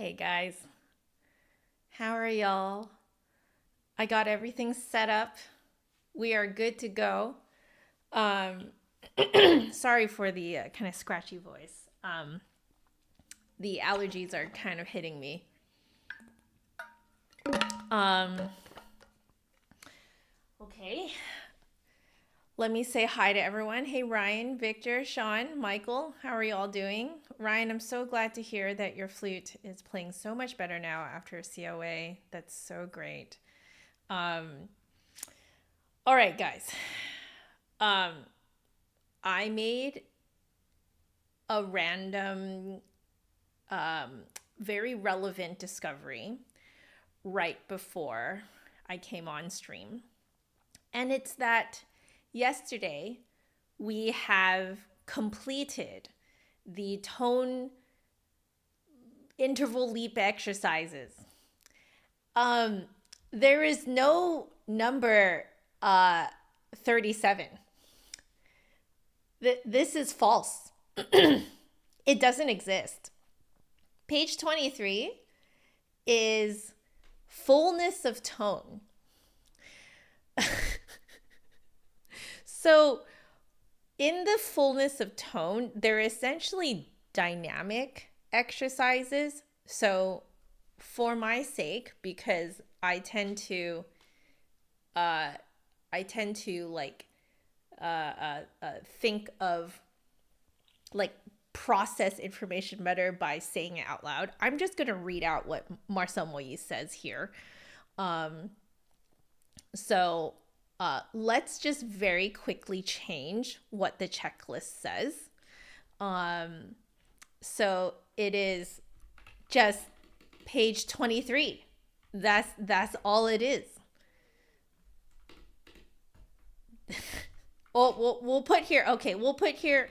Hey guys, how are y'all? I got everything set up. We are good to go. Um, Sorry for the kind of scratchy voice. The allergies are kind of hitting me. Um, okay, let me say hi to everyone. Hey Ryan, Victor, Sean, Michael, how are y'all doing? Ryan, I'm so glad to hear that your flute is playing so much better now after COA. That's so great. Um, all right, guys. Um, I made a random, very relevant discovery right before I came on stream. And it's that yesterday we have completed the tone interval leap exercises. There is no number 37. This is false. It doesn't exist. Page 23 is fullness of tone. So in the fullness of tone, they're essentially dynamic exercises. So for my sake, because I tend to think of like process information better by saying it out loud. I'm just going to read out what Marcel Moyse says here. Let's just very quickly change what the checklist says. So it is just page 23. That's all it is. We'll put here. Okay, we'll put here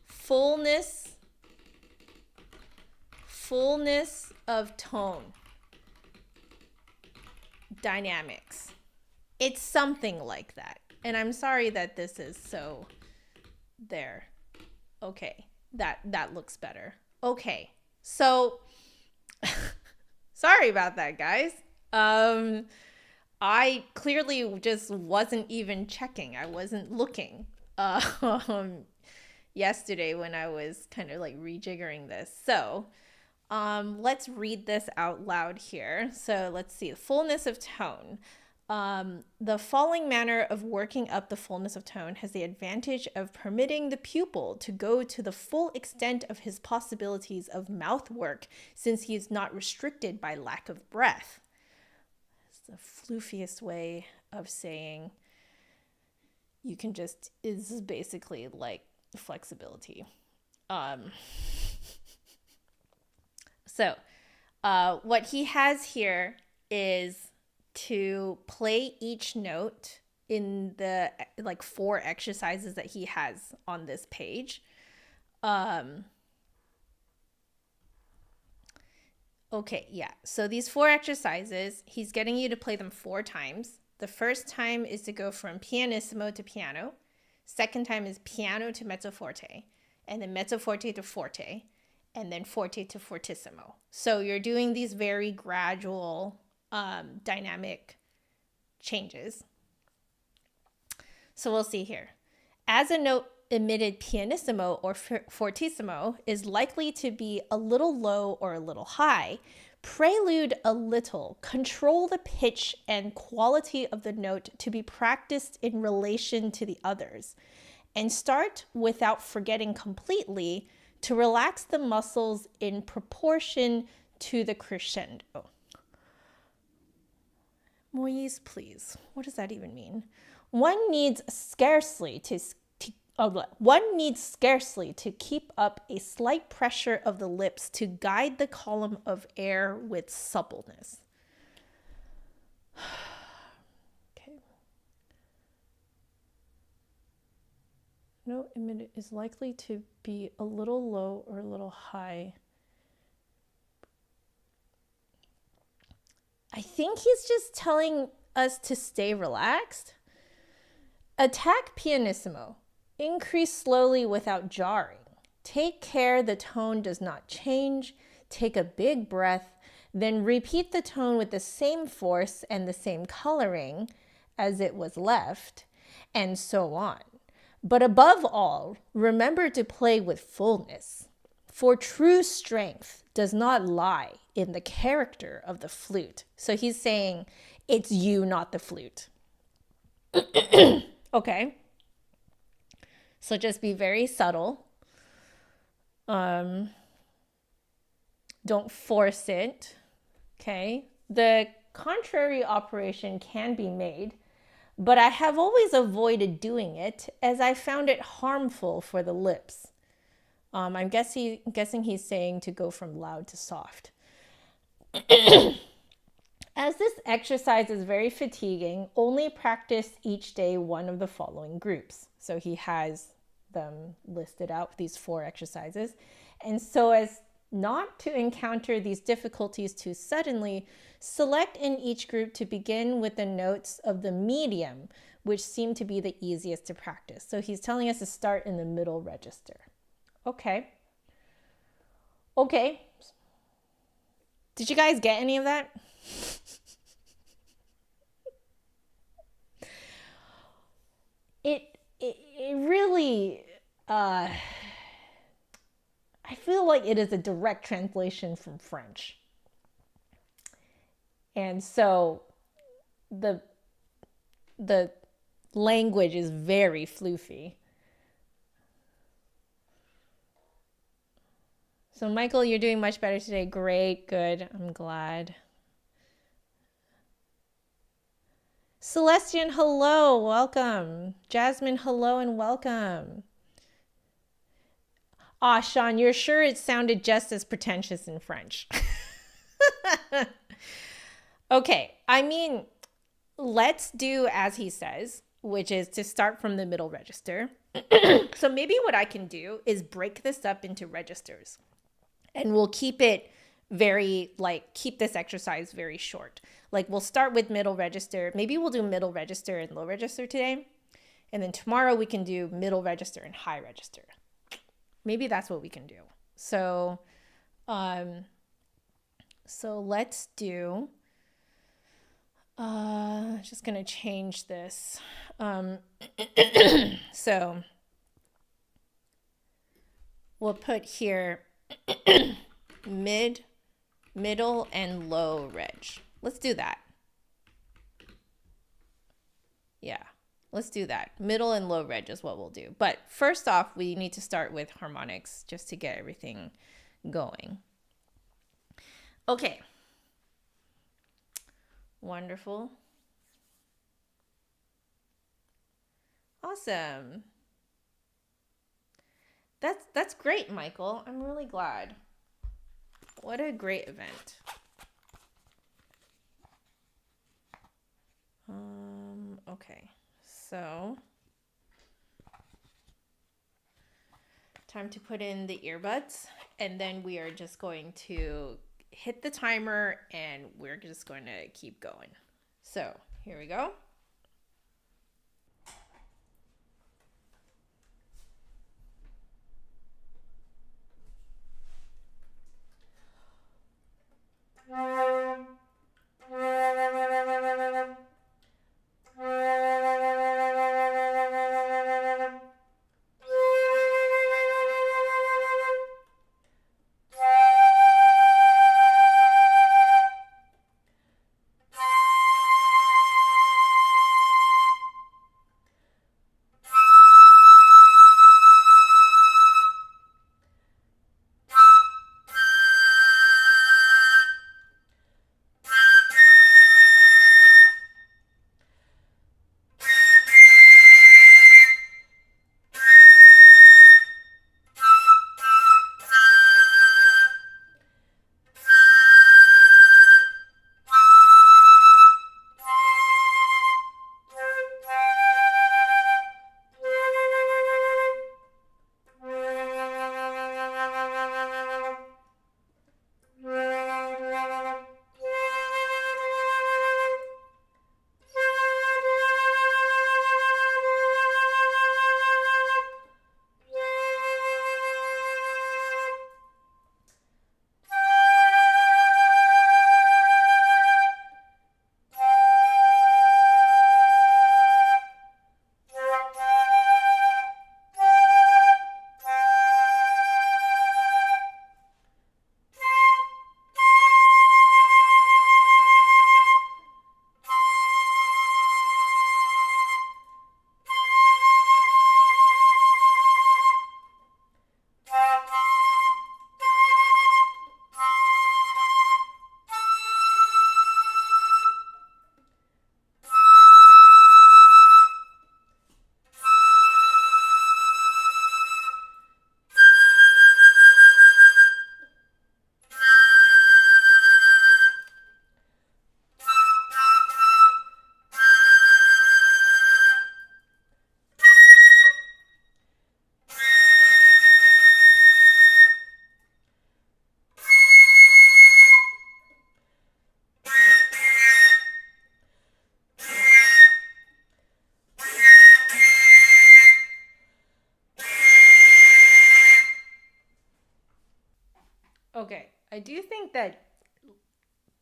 fullness of tone dynamics. It's something like that. And I'm sorry that this is so there. Okay, that looks better. Okay, so sorry about that, guys. I clearly just wasn't even checking. I wasn't looking yesterday when I was kind of like rejiggering this. So let's read this out loud here. So let's see. Fullness of tone. The following manner of working up the fullness of tone has the advantage of permitting the pupil to go to the full extent of his possibilities of mouth work, since he is not restricted by lack of breath. It's the floofiest way of saying you can just, is basically like flexibility. So what he has here is to play each note in the like 4 exercises that he has on this page. Okay, yeah. So these 4 exercises, he's getting you to play them 4 times. The first time is to go from pianissimo to piano. Second time is piano to mezzo forte, and then mezzo forte to forte, and then forte to fortissimo. So you're doing these very gradual dynamic changes. So we'll see here. As a note emitted pianissimo or fortissimo is likely to be a little low or a little high, prelude a little, control the pitch and quality of the note to be practiced in relation to the others, and start without forgetting completely to relax the muscles in proportion to the crescendo. Moyse, please. What does that even mean? One needs scarcely to keep up a slight pressure of the lips to guide the column of air with suppleness. Okay. Note emitted is likely to be a little low or a little high. I think he's just telling us to stay relaxed. Attack pianissimo. Increase slowly without jarring. Take care the tone does not change. Take a big breath, then repeat the tone with the same force and the same coloring as it was left, and so on. But above all, remember to play with fullness, for true strength does not lie in the character of the flute. So he's saying, it's you, not the flute. Okay. So just be very subtle. Don't force it. Okay. The contrary operation can be made, but I have always avoided doing it as I found it harmful for the lips. I'm guessing he's saying to go from loud to soft. As this exercise is very fatiguing, only practice each day one of the following groups. So he has them listed out, these 4 exercises. And so as not to encounter these difficulties too suddenly, select in each group to begin with the notes of the medium, which seem to be the easiest to practice. So he's telling us to start in the middle register. Okay. Okay. Did you guys get any of that? It really, I feel like it is a direct translation from French. And so the language is very floofy. So Michael, you're doing much better today. Great, good, I'm glad. Celestian, hello, welcome. Jasmine, hello and welcome. Ah, Sean, you're sure it sounded just as pretentious in French? Okay, I mean, let's do as he says, which is to start from the middle register. So maybe what I can do is break this up into registers, and we'll keep it very, keep this exercise very short. We'll start with middle register. Maybe we'll do middle register and low register today. And then tomorrow we can do middle register and high register. Maybe that's what we can do. So, let's do, just going to change this. So we'll put here middle, and low reg. Let's do that. Yeah, let's do that. Middle and low reg is what we'll do. But first off, we need to start with harmonics just to get everything going. Okay. Wonderful. Awesome. That's great, Michael. I'm really glad. What a great event. Okay, so time to put in the earbuds, and then we are just going to hit the timer and we're just going to keep going. So here we go. Okay, I do think that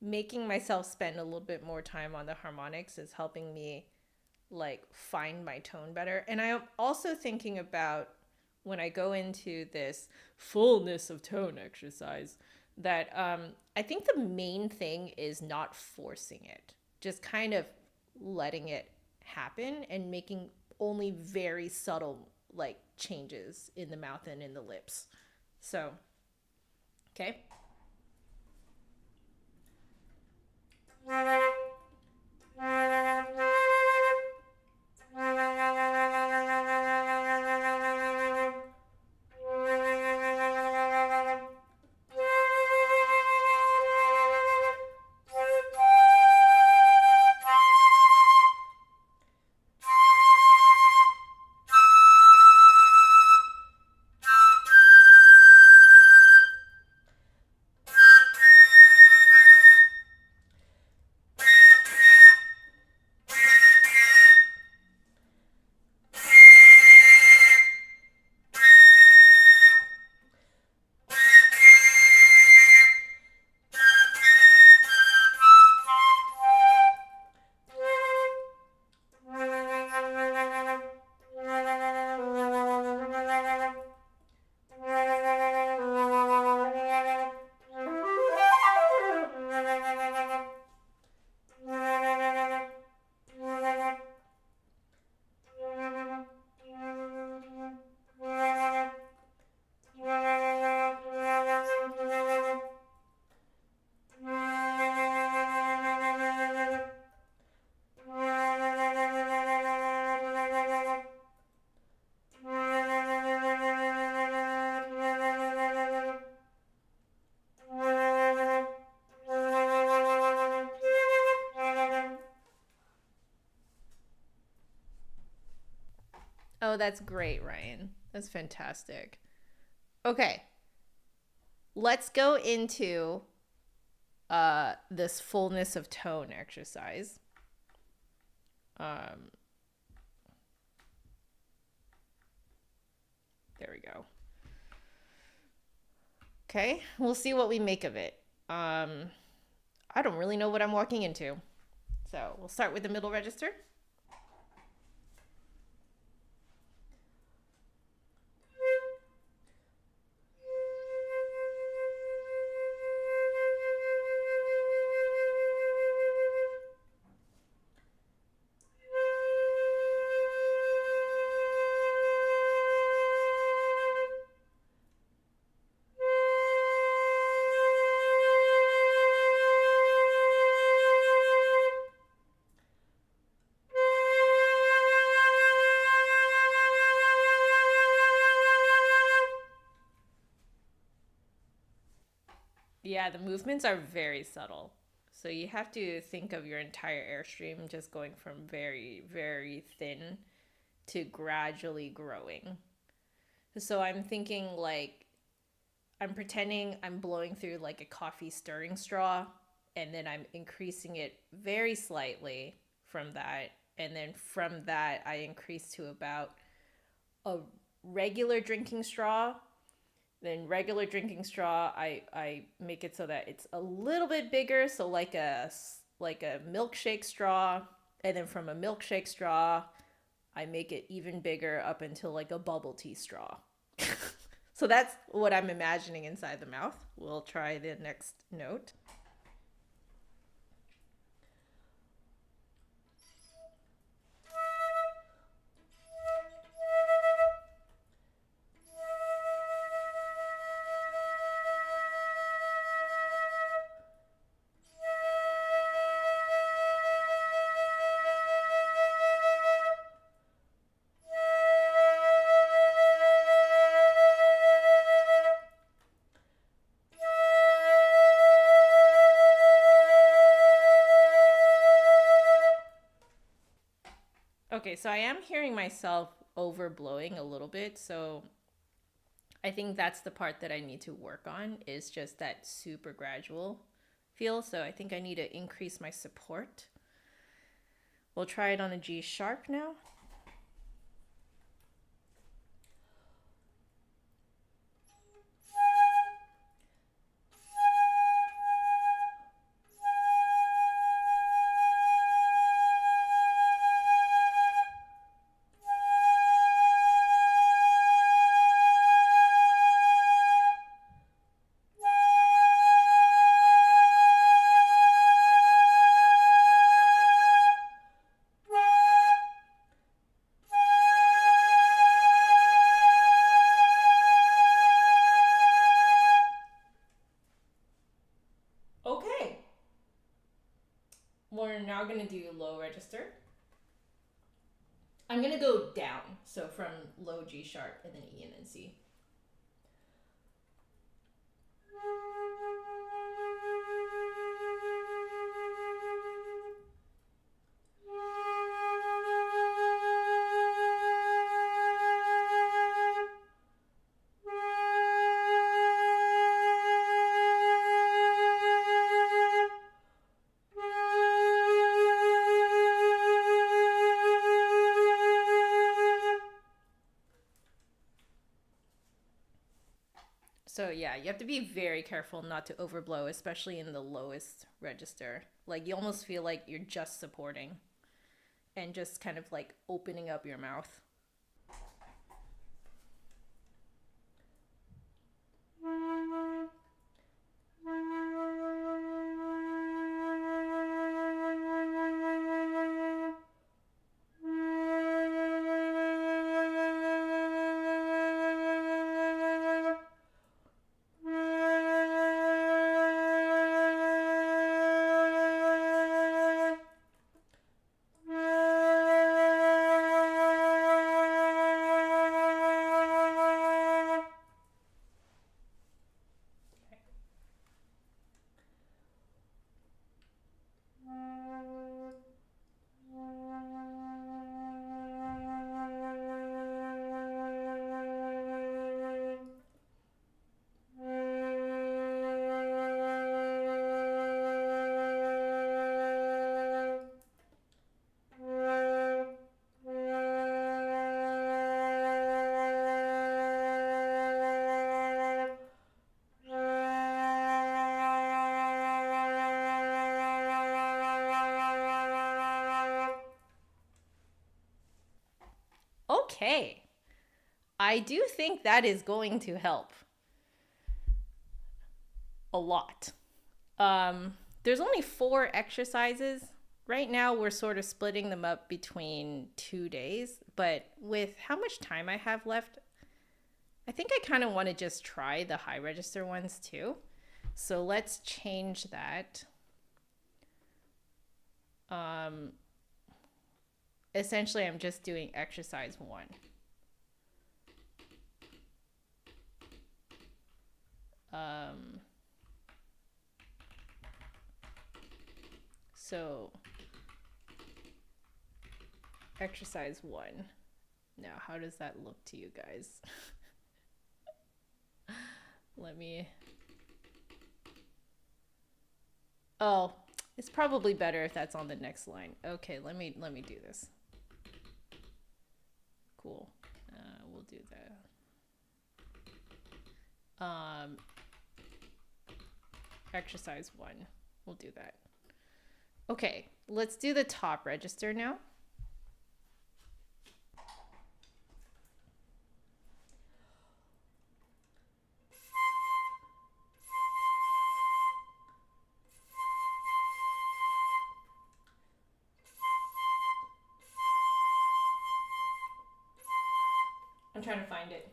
making myself spend a little bit more time on the harmonics is helping me like find my tone better. And I'm also thinking about when I go into this fullness of tone exercise that I think the main thing is not forcing it, just kind of letting it happen and making only very subtle like changes in the mouth and in the lips. So, okay. Oh, that's great, Ryan. That's fantastic. Okay, let's go into this fullness of tone exercise. There we go. Okay, we'll see what we make of it. I don't really know what I'm walking into. So we'll start with the middle register. Yeah, the movements are very subtle. So you have to think of your entire airstream just going from very, very thin to gradually growing. So I'm thinking like I'm pretending I'm blowing through like a coffee stirring straw, and then I'm increasing it very slightly from that. And then from that, I increase to about a regular drinking straw. Then regular drinking straw, I make it so that it's a little bit bigger, so like a milkshake straw, and then from a milkshake straw, I make it even bigger up until like a bubble tea straw. So that's what I'm imagining inside the mouth. We'll try the next note. Okay, so I am hearing myself overblowing a little bit, so I think that's the part that I need to work on, is just that super gradual feel. So I think I need to increase my support. We'll try it on a G sharp now. We're now going to do low register. I'm going to go down, so from low G sharp and then E and then C. So yeah, you have to be very careful not to overblow, especially in the lowest register. Like you almost feel like you're just supporting and just kind of like opening up your mouth. Okay. I do think that is going to help a lot. There's only 4 exercises. Right now, we're sort of splitting them up between 2 days, but with how much time I have left, I think I kind of want to just try the high register ones too. So let's change that. Essentially, I'm just doing exercise 1. So exercise 1. Now, how does that look to you guys? Let me... Oh, it's probably better if that's on the next line. Okay, let me do this. Cool. We'll do that. Exercise 1. We'll do that. Okay, let's do the top register now. I'm trying to find it.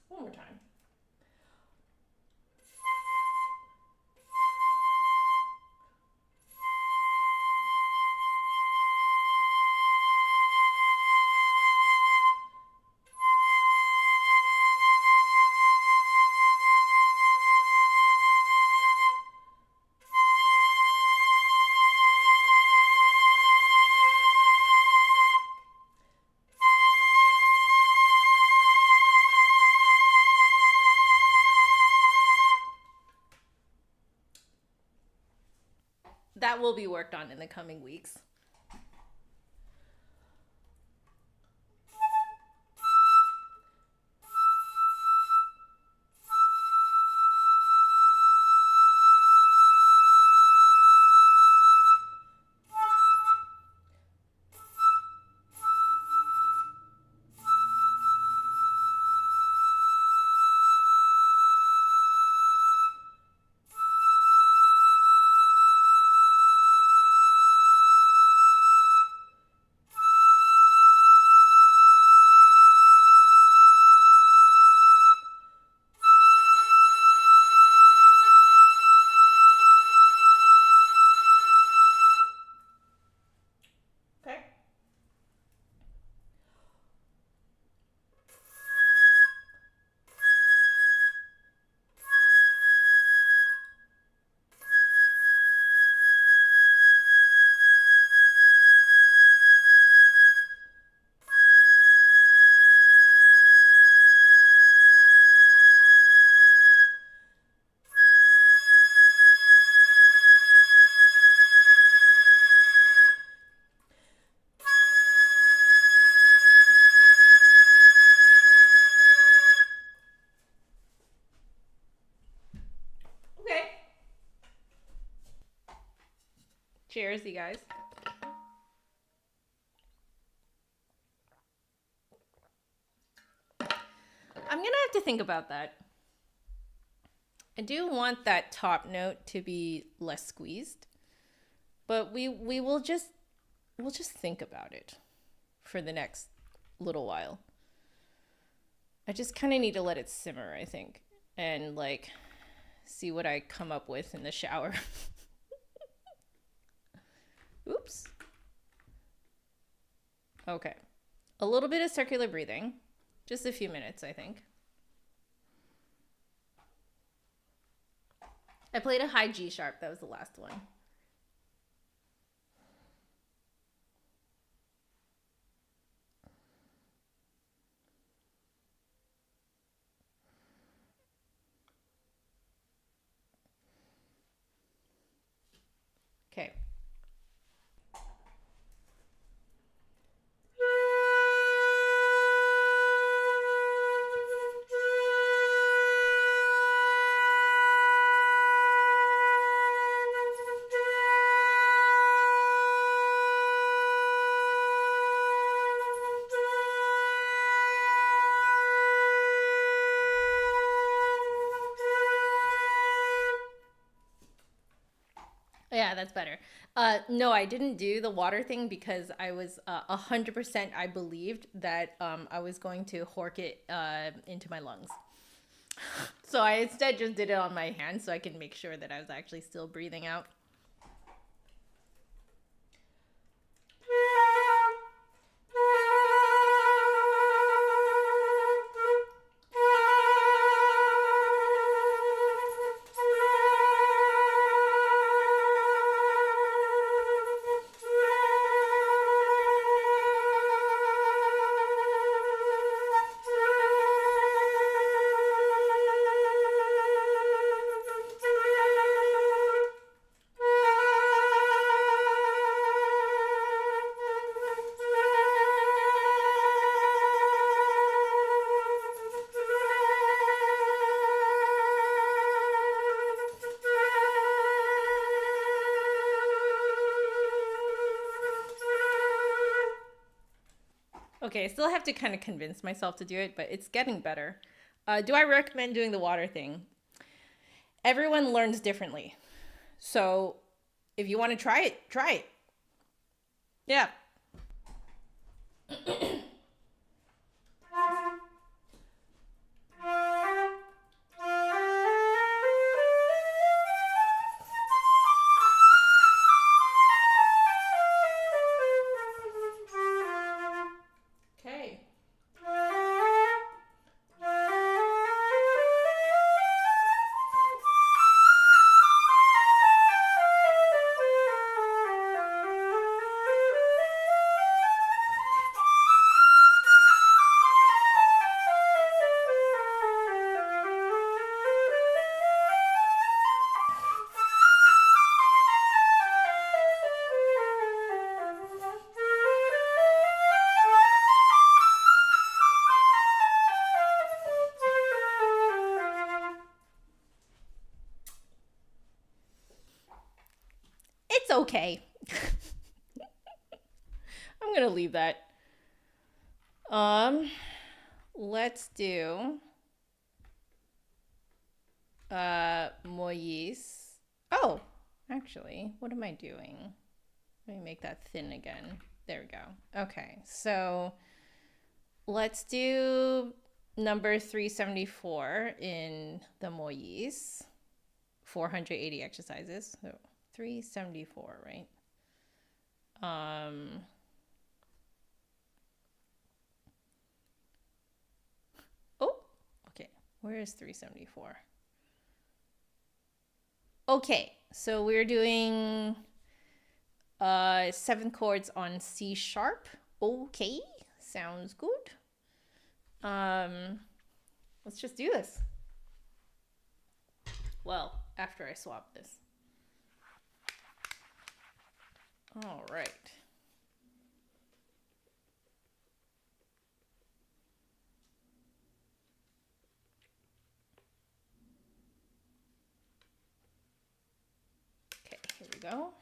One more time. That will be worked on in the coming weeks. Cheers, you guys. I'm gonna have to think about that. I do want that top note to be less squeezed, but we'll just think about it for the next little while. I just kind of need to let it simmer, I think, and like see what I come up with in the shower. Oops. Okay. A little bit of circular breathing. Just a few minutes, I think. I played a high G sharp. That was the last one. Okay. Yeah, that's better. No, I didn't do the water thing because I was 100% I believed that I was going to hork it into my lungs. So I instead just did it on my hand so I can make sure that I was actually still breathing out. Okay, I still have to kind of convince myself to do it, but it's getting better. Do I recommend doing the water thing? Everyone learns differently. So if you want to try it, try it. Yeah. Okay. It's okay. I'm gonna leave that. Let's do Moyse. Oh, actually, what am I doing? Let me make that thin again. There we go. Okay, so let's do number 374 in the Moyse. 480 exercises. So 374, right? Oh, okay. Where is 374? Okay, so we're doing 7 chords on C sharp. Okay, sounds good. Let's just do this. Well, after I swap this. All right. Okay, here we go.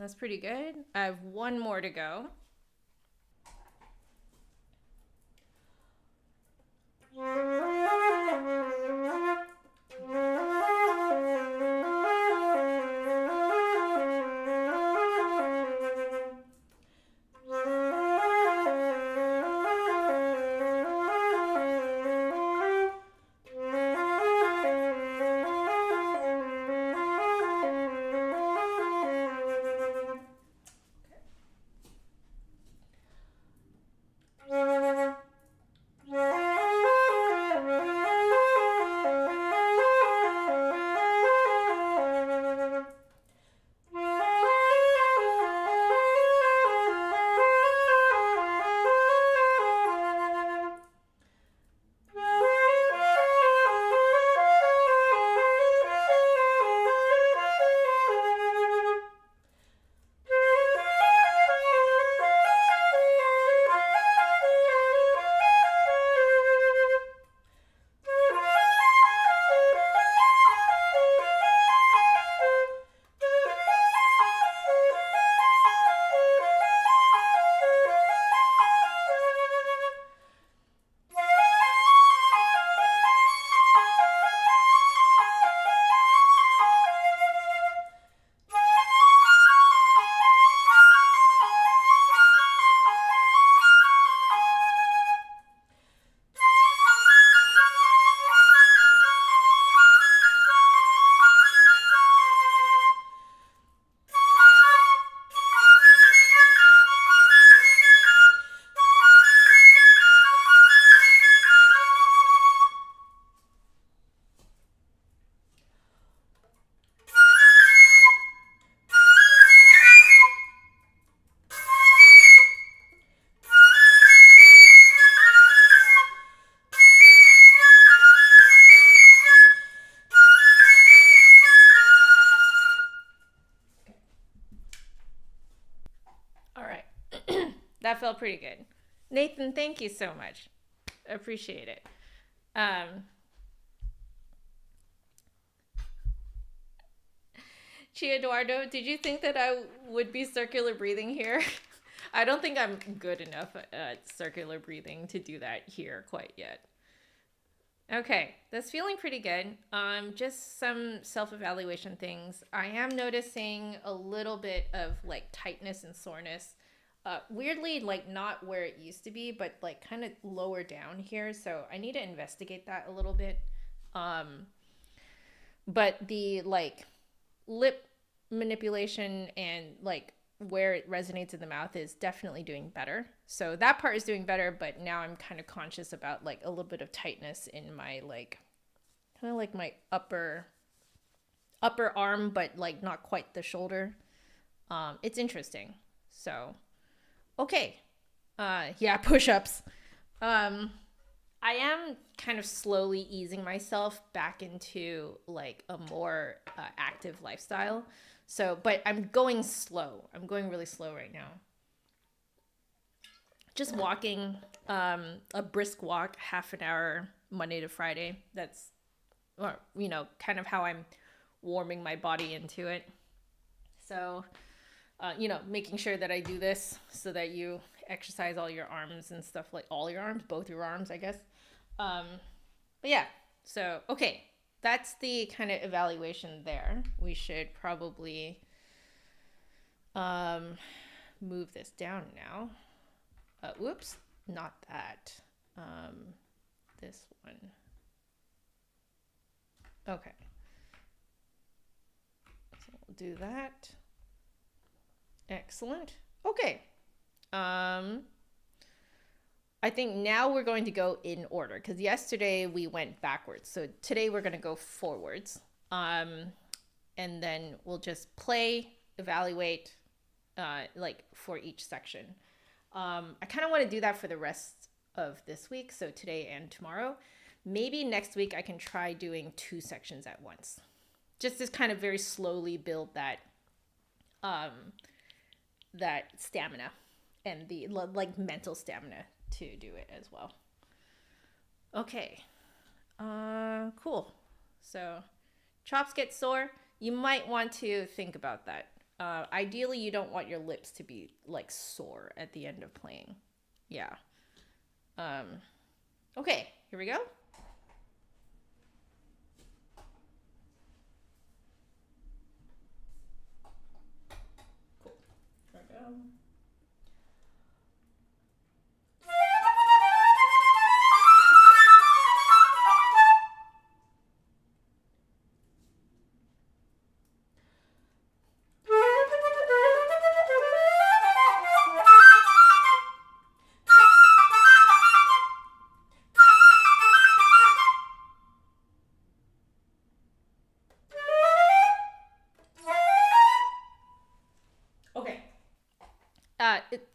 That's pretty good. I have one more to go. All right. That felt pretty good. Nathan, thank you so much. Appreciate it. Chi Eduardo, did you think that I would be circular breathing here? I don't think I'm good enough at circular breathing to do that here quite yet. Okay, that's feeling pretty good. Just some self-evaluation things. I am noticing a little bit of like tightness and soreness. Weirdly, like not where it used to be, but like kind of lower down here. So I need to investigate that a little bit. But the like lip manipulation and like where it resonates in the mouth is definitely doing better. So that part is doing better, but now I'm kind of conscious about like a little bit of tightness in my like kind of like my upper arm, but like not quite the shoulder. It's interesting. So okay. Yeah, push-ups. I am kind of slowly easing myself back into like a more active lifestyle. So, but I'm going slow. I'm going really slow right now. Just walking, a brisk walk, half an hour, Monday to Friday. That's, or, you know, kind of how I'm warming my body into it. So, you know, making sure that I do this so that you exercise all your arms and stuff, like all your arms, both your arms, I guess. But yeah, so, okay. That's the kind of evaluation there. We should probably move this down now. Whoops, not that. This one. Okay. So we'll do that. Excellent. Okay. I think now we're going to go in order because yesterday we went backwards. So today we're going to go forwards. And then we'll just play, evaluate, like for each section. I kind of want to do that for the rest of this week. So today and tomorrow. Maybe next week I can try doing 2 sections at once. Just to kind of very slowly build that, that stamina and the like mental stamina to do it as well. Okay. Cool. So chops get sore. You might want to think about that. Ideally, you don't want your lips to be like sore at the end of playing. Yeah. Okay, here we go. Cool. There we go.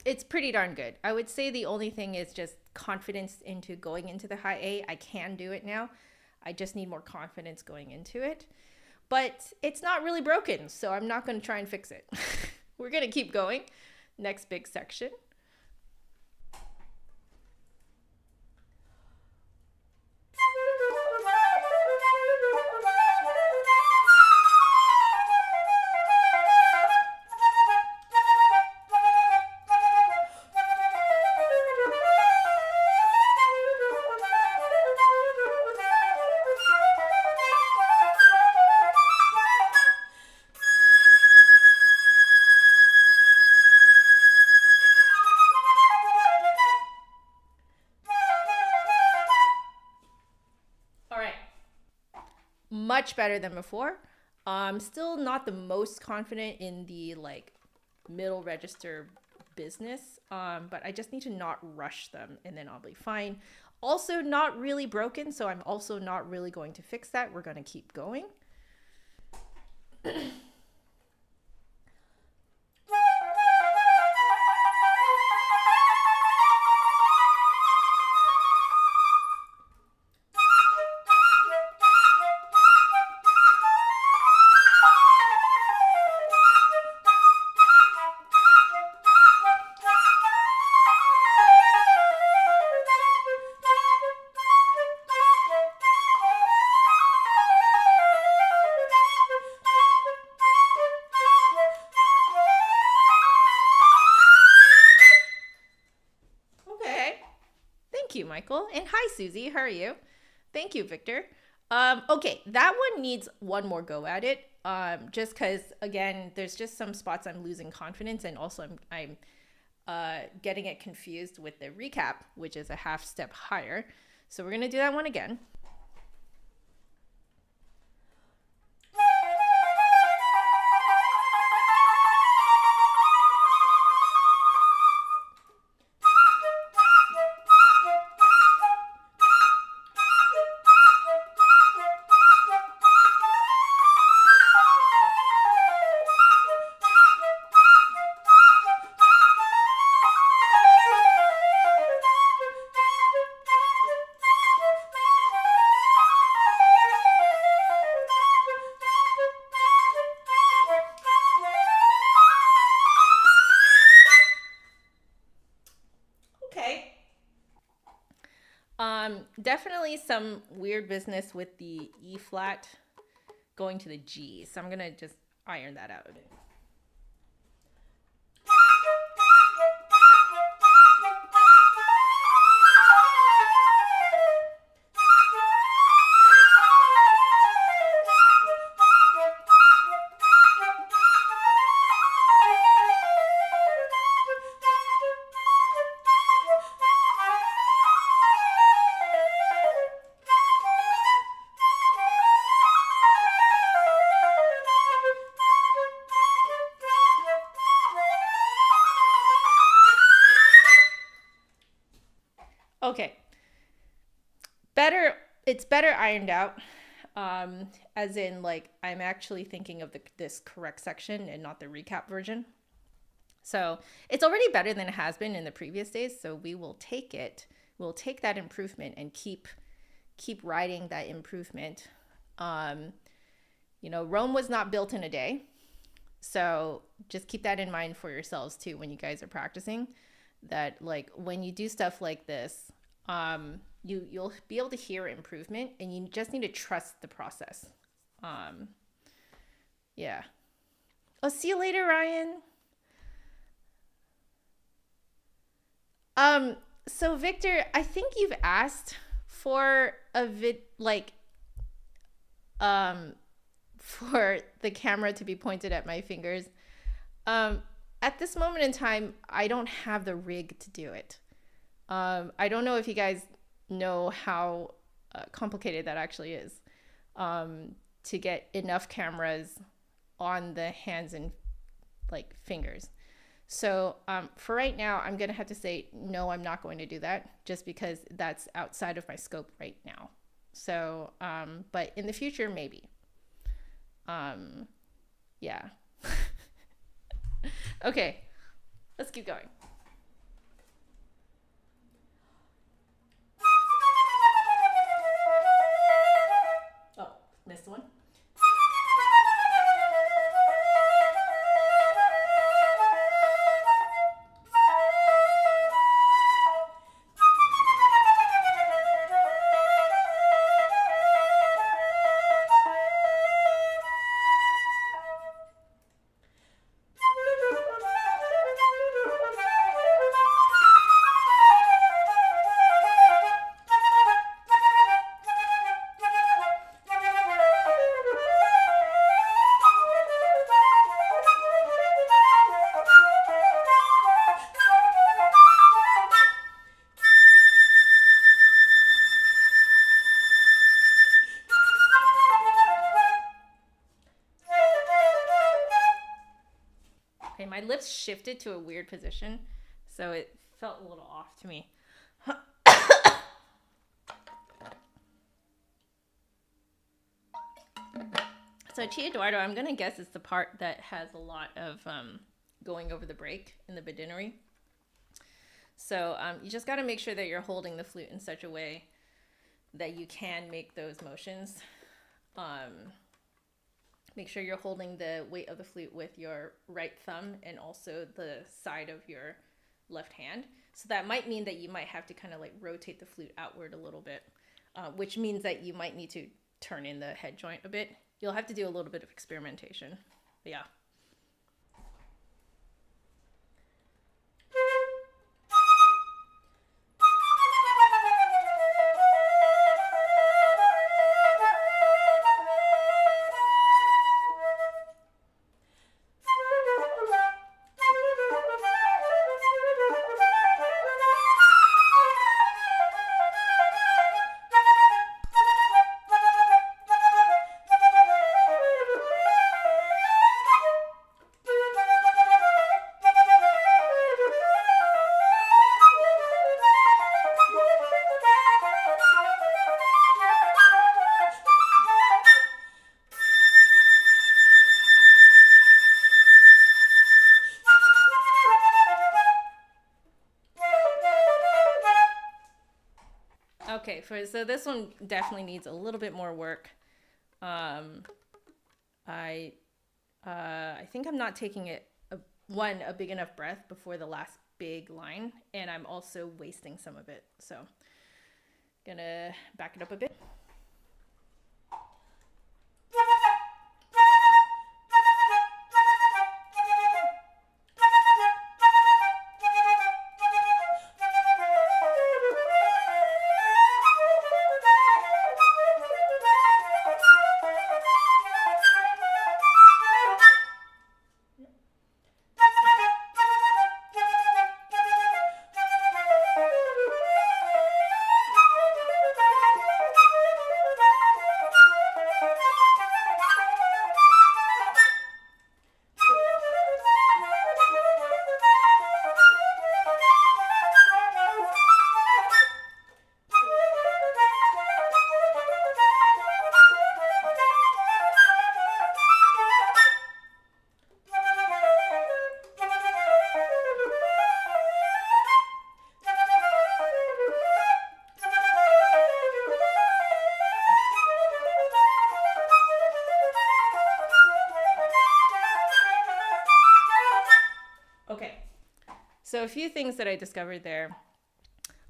It's pretty darn good. I would say the only thing is just confidence into going into the high A. I can do it now. I just need more confidence going into it. But it's not really broken, so I'm not going to try and fix it. We're going to keep going. Next big section. Much better than before. Still not the most confident in the like middle register business, but I just need to not rush them and then I'll be fine. Also not really broken, so I'm also not really going to fix that. We're going to keep going. Michael, and hi Susie, how are you? Thank you, Victor. Okay, that one needs one more go at it. Just because again, there's just some spots I'm losing confidence, and also I'm getting it confused with the recap, which is a half step higher. So we're gonna do that one again. Definitely some weird business with the E flat going to the G. So I'm going to just iron that out. Okay, it's better ironed out, as in like I'm actually thinking of this correct section and not the recap version. So it's already better than it has been in the previous days, so we will take it. We'll take that improvement and keep riding that improvement. You know, Rome was not built in a day, so just keep that in mind for yourselves too when you guys are practicing, that like when you do stuff like this, you'll be able to hear improvement, and you just need to trust the process. Yeah. Oh, see you later, Ryan. So Victor, I think you've asked for a for the camera to be pointed at my fingers. At this moment in time, I don't have the rig to do it. I don't know if you guys know how complicated that actually is, to get enough cameras on the hands and like fingers. So for right now, I'm going to have to say, no, I'm not going to do that just because that's outside of my scope right now. So, but in the future, maybe. Yeah. Okay, let's keep going. Oh, missed one. Okay, my lips shifted to a weird position, so it felt a little off to me. So Chi Eduardo, I'm going to guess it's the part that has a lot of going over the break in the badinnery. So you just got to make sure that you're holding the flute in such a way that you can make those motions. Make sure you're holding the weight of the flute with your right thumb and also the side of your left hand. So that might mean that you might have to kind of like rotate the flute outward a little bit, which means that you might need to turn in the head joint a bit. You'll have to do a little bit of experimentation. But yeah. Okay, so this one definitely needs a little bit more work. I think I'm not taking a big enough breath before the last big line, and I'm also wasting some of it. So, gonna back it up a bit. So a few things that I discovered there.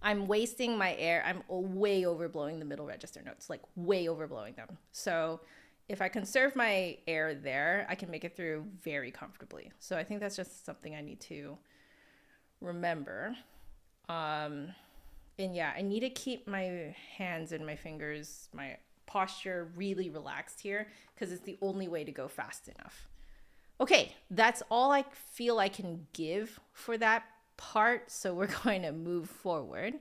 I'm wasting my air. I'm way overblowing the middle register notes, like way overblowing them. So if I conserve my air there, I can make it through very comfortably. So I think that's just something I need to remember. And yeah, I need to keep my hands and my fingers, my posture really relaxed here because it's the only way to go fast enough. Okay, that's all I feel I can give for that part. So we're going to move forward.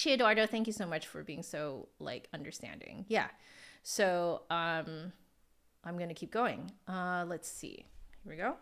Eduardo, thank you so much for being so like understanding. Yeah. So I'm gonna keep going. Let's see. Here we go.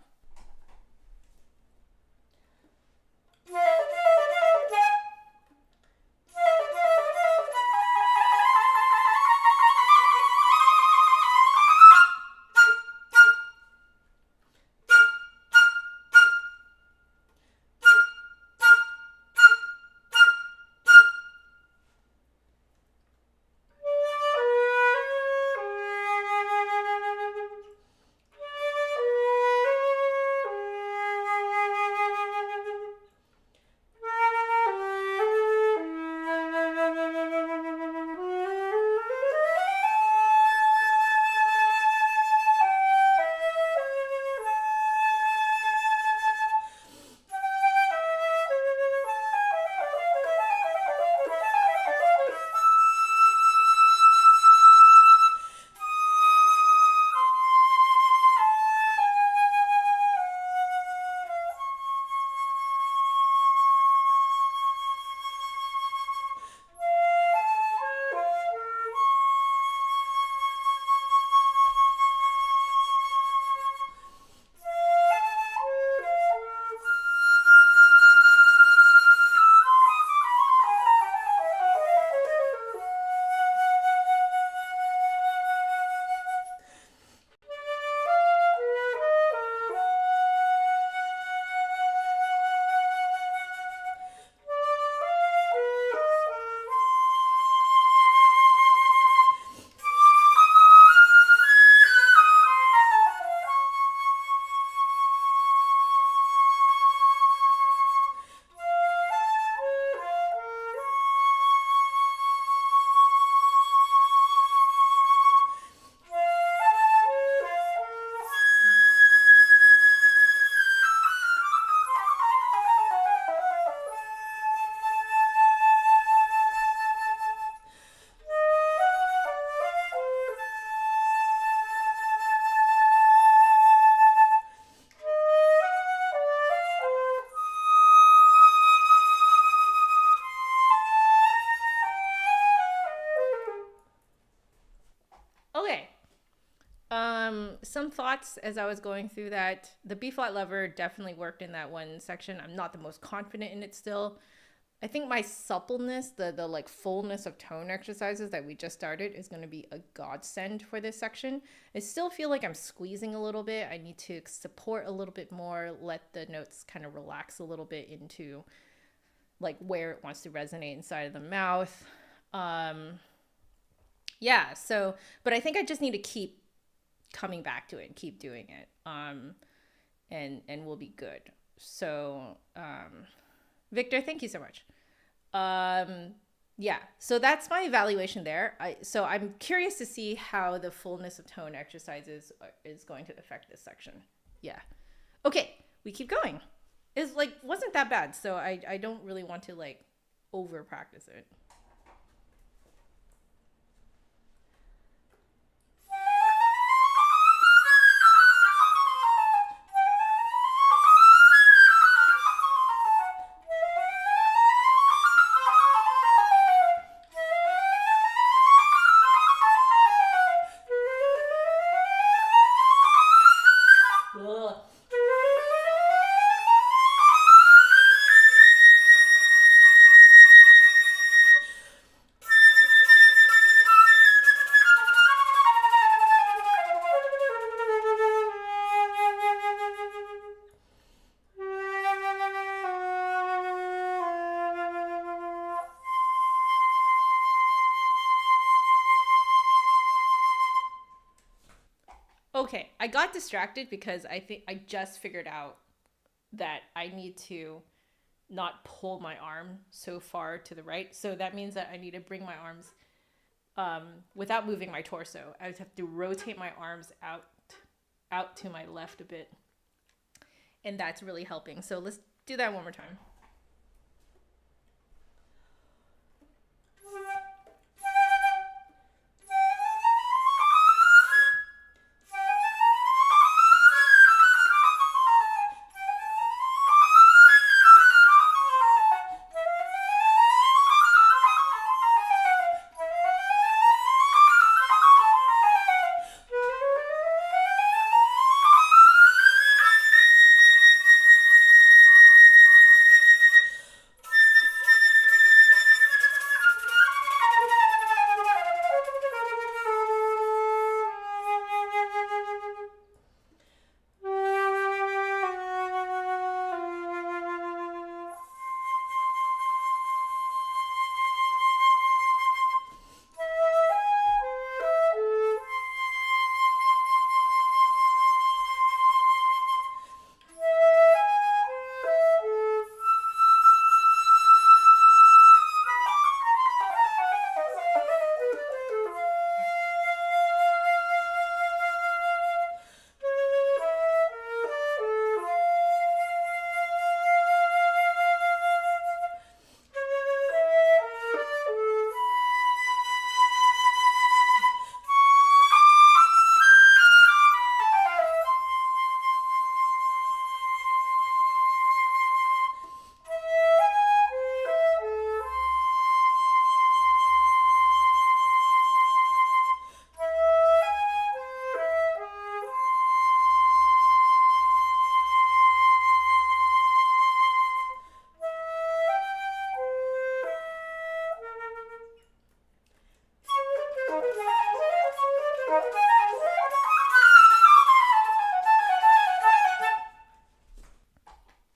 Okay. Some thoughts as I was going through that. The B flat lever definitely worked in that one section. I'm not the most confident in it still. I think my suppleness, the like fullness of tone exercises that we just started is going to be a godsend for this section. I still feel like I'm squeezing a little bit. I need to support a little bit more, let the notes kind of relax a little bit into like where it wants to resonate inside of the mouth. Yeah, so, but I think I just need to keep coming back to it and keep doing it. And we'll be good. So, Victor, thank you so much. Yeah, so that's my evaluation there. So I'm curious to see how the fullness of tone exercises is going to affect this section. Yeah. Okay, we keep going. It's like, wasn't that bad. So I don't really want to like over practice it. Okay, I got distracted because I think I just figured out that I need to not pull my arm so far to the right. So that means that I need to bring my arms without moving my torso. I would have to rotate my arms out to my left a bit. And that's really helping. So let's do that one more time.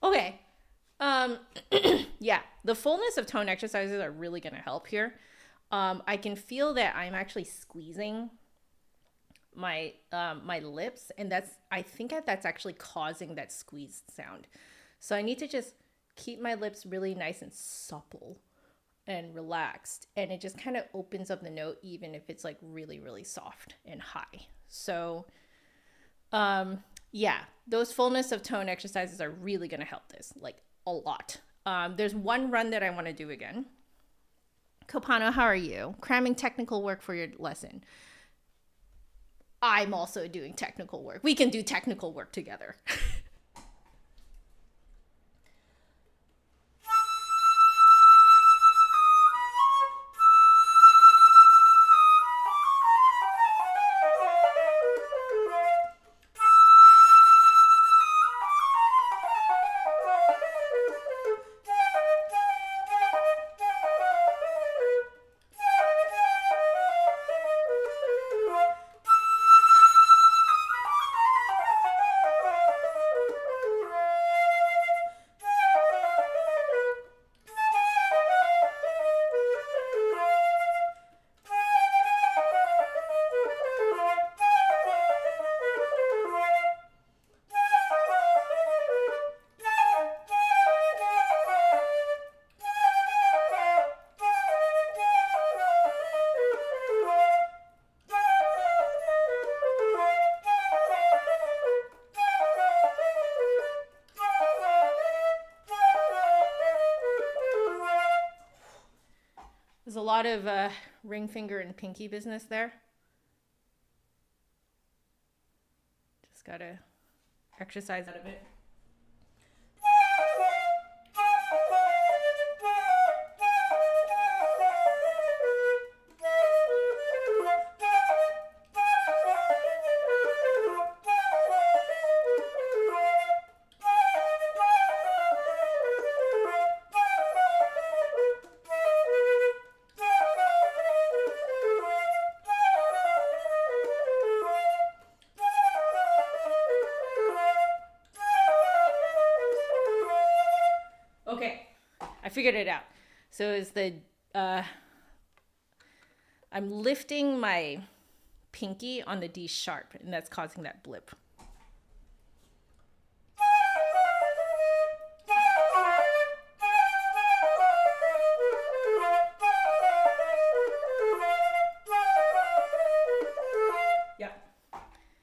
Okay. Yeah, the fullness of tone exercises are really going to help here. I can feel that I'm actually squeezing my my lips, and I think that's actually causing that squeezed sound. So I need to just keep my lips really nice and supple and relaxed, and it just kind of opens up the note even if it's like really, really soft and high. So yeah, those fullness of tone exercises are really going to help this, like a lot. There's one run that I want to do again. Copano, how are you? Cramming technical work for your lesson. I'm also doing technical work. We can do technical work together. There's a lot of ring finger and pinky business there. Just gotta exercise out of it. Okay, I figured it out. So it's I'm lifting my pinky on the D sharp, and that's causing that blip.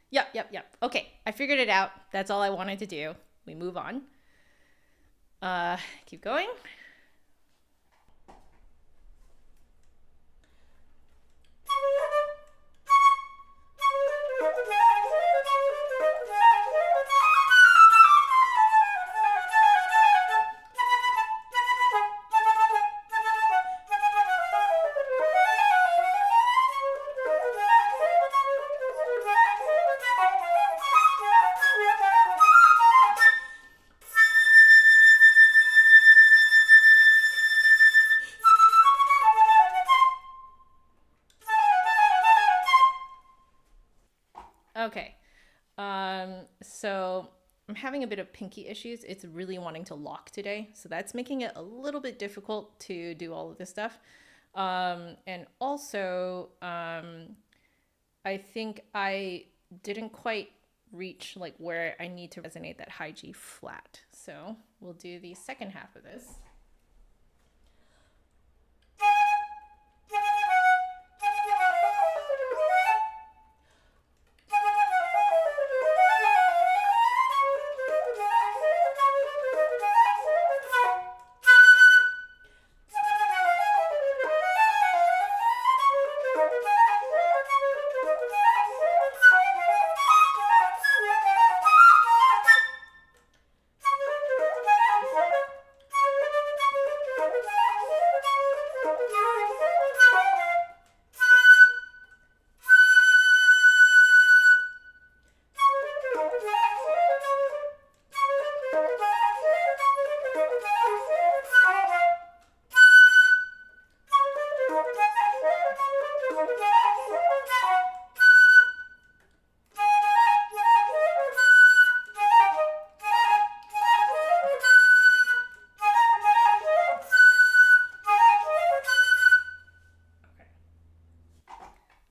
Yep. Okay, I figured it out. That's all I wanted to do. We move on. Keep going. Okay. So I'm having a bit of pinky issues. It's really wanting to lock today. So that's making it a little bit difficult to do all of this stuff. And also, I think I didn't quite reach like where I need to resonate that high G flat. So we'll do the second half of this.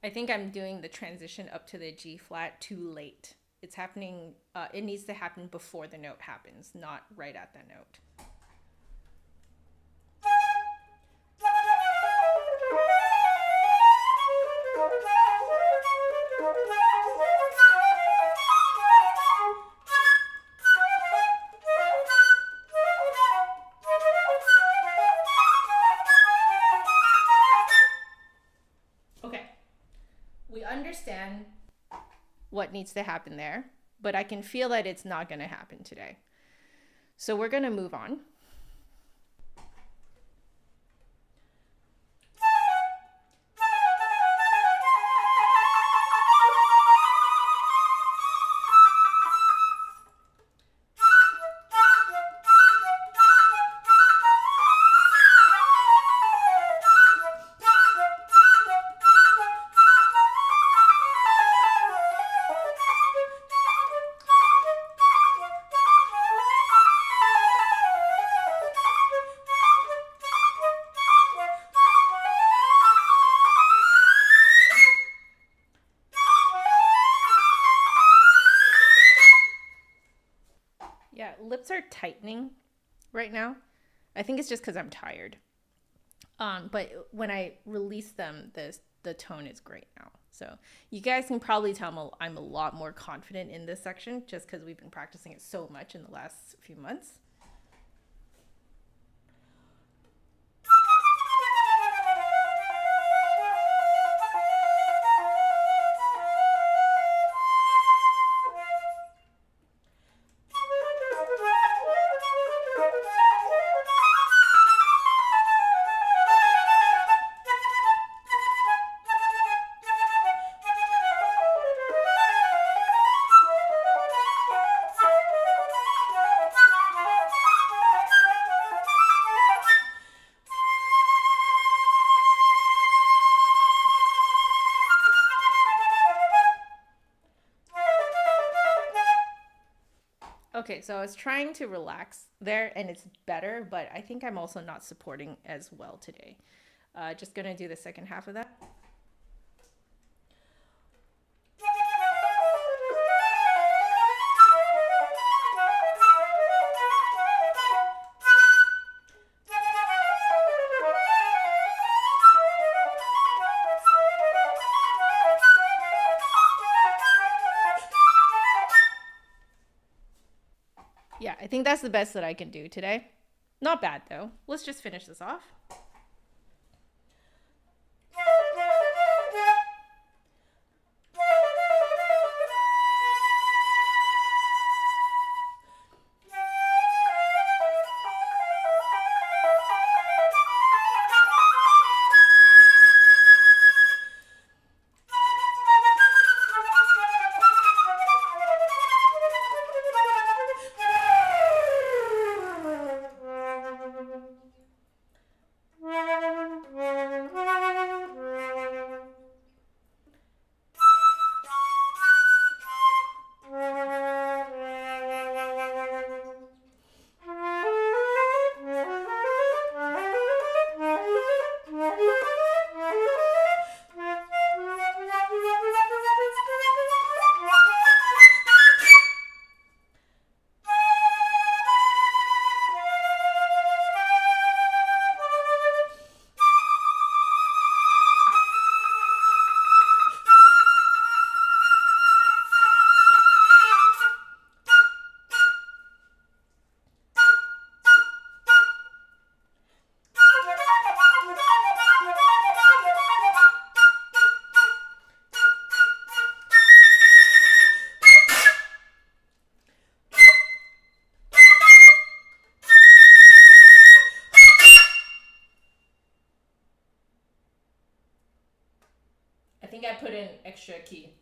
I think I'm doing the transition up to the G flat too late. It's happening, it needs to happen before the note happens, not right at the note. Understand what needs to happen there, but I can feel that it's not going to happen today. So we're going to move on. Yeah, lips are tightening right now. I think it's just because I'm tired. But when I release them, the tone is great now. So you guys can probably tell I'm a lot more confident in this section just because we've been practicing it so much in the last few months. Okay, so I was trying to relax there and it's better, but I think I'm also not supporting as well today. Just gonna do the second half of that. I think that's the best that I can do today. Not bad though. Let's just finish this off. I think I put in extra key.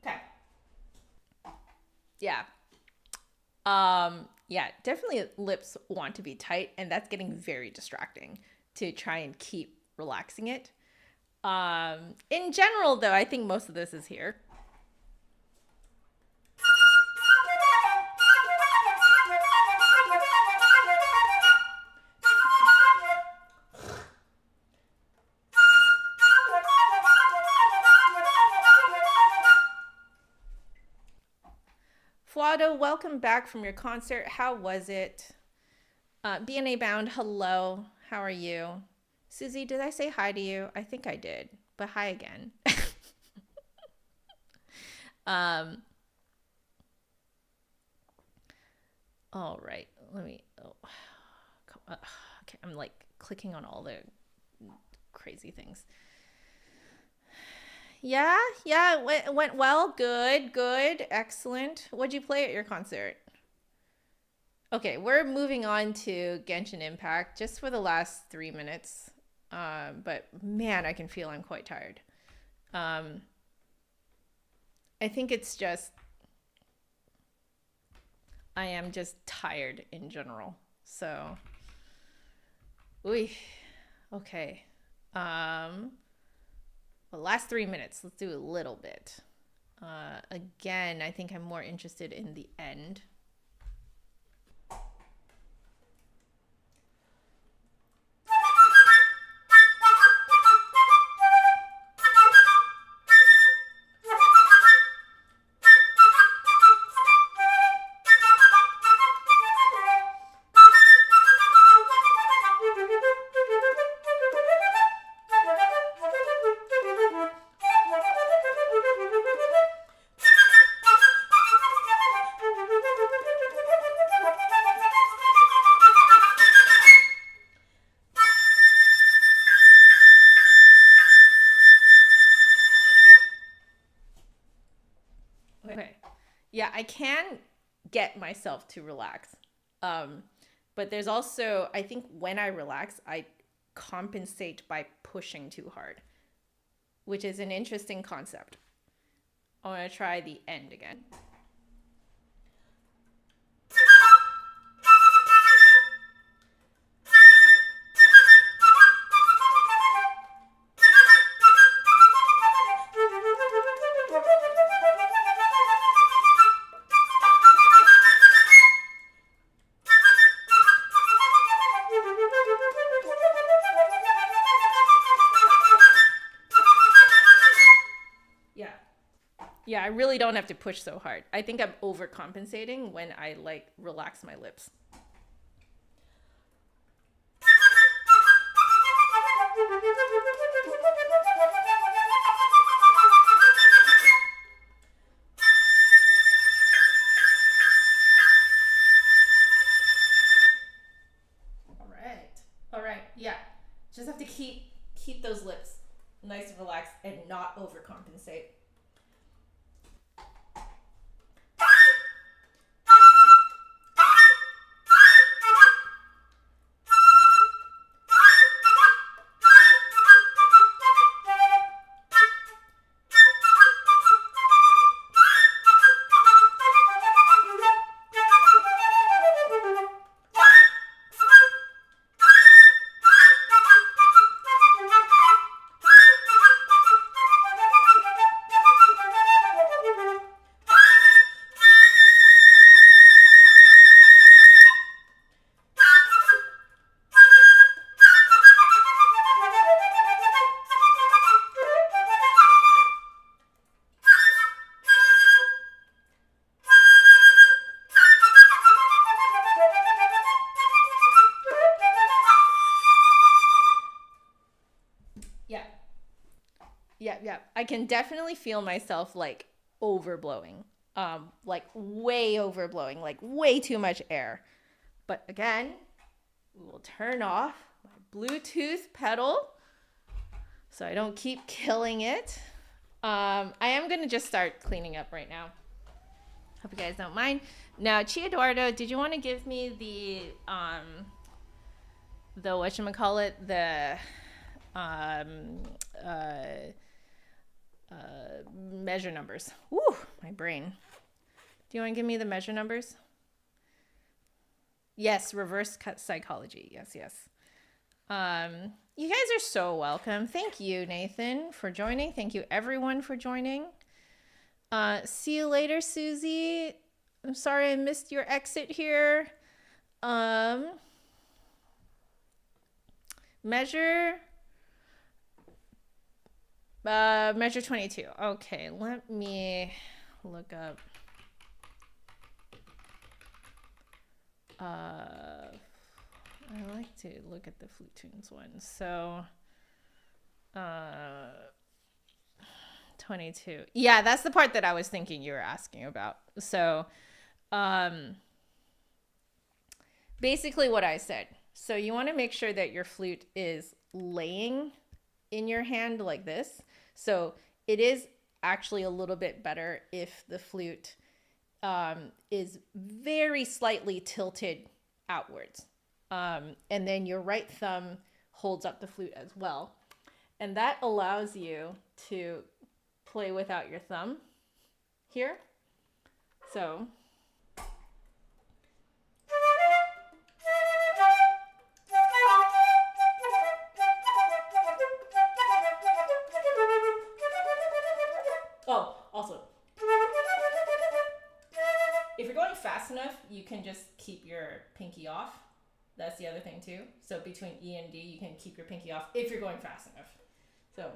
Okay. Yeah. Yeah, definitely lips want to be tight, and that's getting very distracting to try and keep relaxing it. In general, though, I think most of this is here. Fuado, welcome back from your concert. How was it? BNA Bound, hello. How are you? Susie, did I say hi to you? I think I did, but hi again. All right, let me, okay, I'm like clicking on all the crazy things. Yeah, it went well. Good, excellent. What'd you play at your concert? Okay, we're moving on to Genshin Impact just for the last 3 minutes. But man, I can feel I'm quite tired. I think it's just, I am just tired in general. So, okay. The last 3 minutes, let's do a little bit. Again, I think I'm more interested in the end. Yeah, I can get myself to relax. But there's also, I think when I relax, I compensate by pushing too hard, which is an interesting concept. I want to try the end again. Yeah, I really don't have to push so hard. I think I'm overcompensating when I like relax my lips. All right, yeah. Just have to keep those lips nice and relaxed and not overcompensate. Yeah. I can definitely feel myself like overblowing, like way overblowing, like way too much air. But again, we will turn off my Bluetooth pedal so I don't keep killing it. I am gonna just start cleaning up right now. Hope you guys don't mind. Now, Eduardo, did you want to give me the whatchamacallit, the measure numbers? Woo, my brain. Do you want to give me the measure numbers? Yes, reverse psychology. Yes. You guys are so welcome. Thank you, Nathan, for joining. Thank you, everyone, for joining. See you later, Susie. I'm sorry I missed your exit here. Measure 22. Okay, let me look up. I like to look at the Flute Tunes one. So, 22. Yeah, that's the part that I was thinking you were asking about. So, basically what I said. So you want to make sure that your flute is laying in your hand like this. So it is actually a little bit better if the flute is very slightly tilted outwards. And then your right thumb holds up the flute as well. And that allows you to play without your thumb here. So also, if you're going fast enough, you can just keep your pinky off. That's the other thing too. So between E and D, you can keep your pinky off if you're going fast enough. So.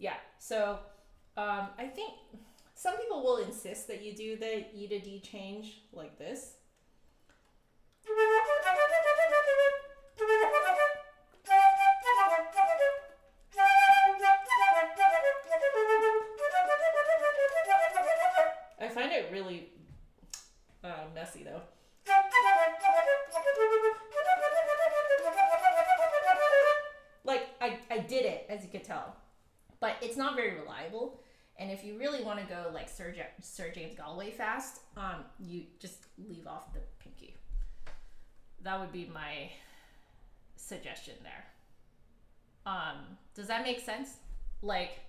Yeah, so I think some people will insist that you do the E to D change like this. I find it really messy though. Like I did it, as you could tell, but it's not very reliable. And if you really want to go like Sir James Galway fast, you just leave off the pinky. That would be my suggestion there. Does that make sense? Like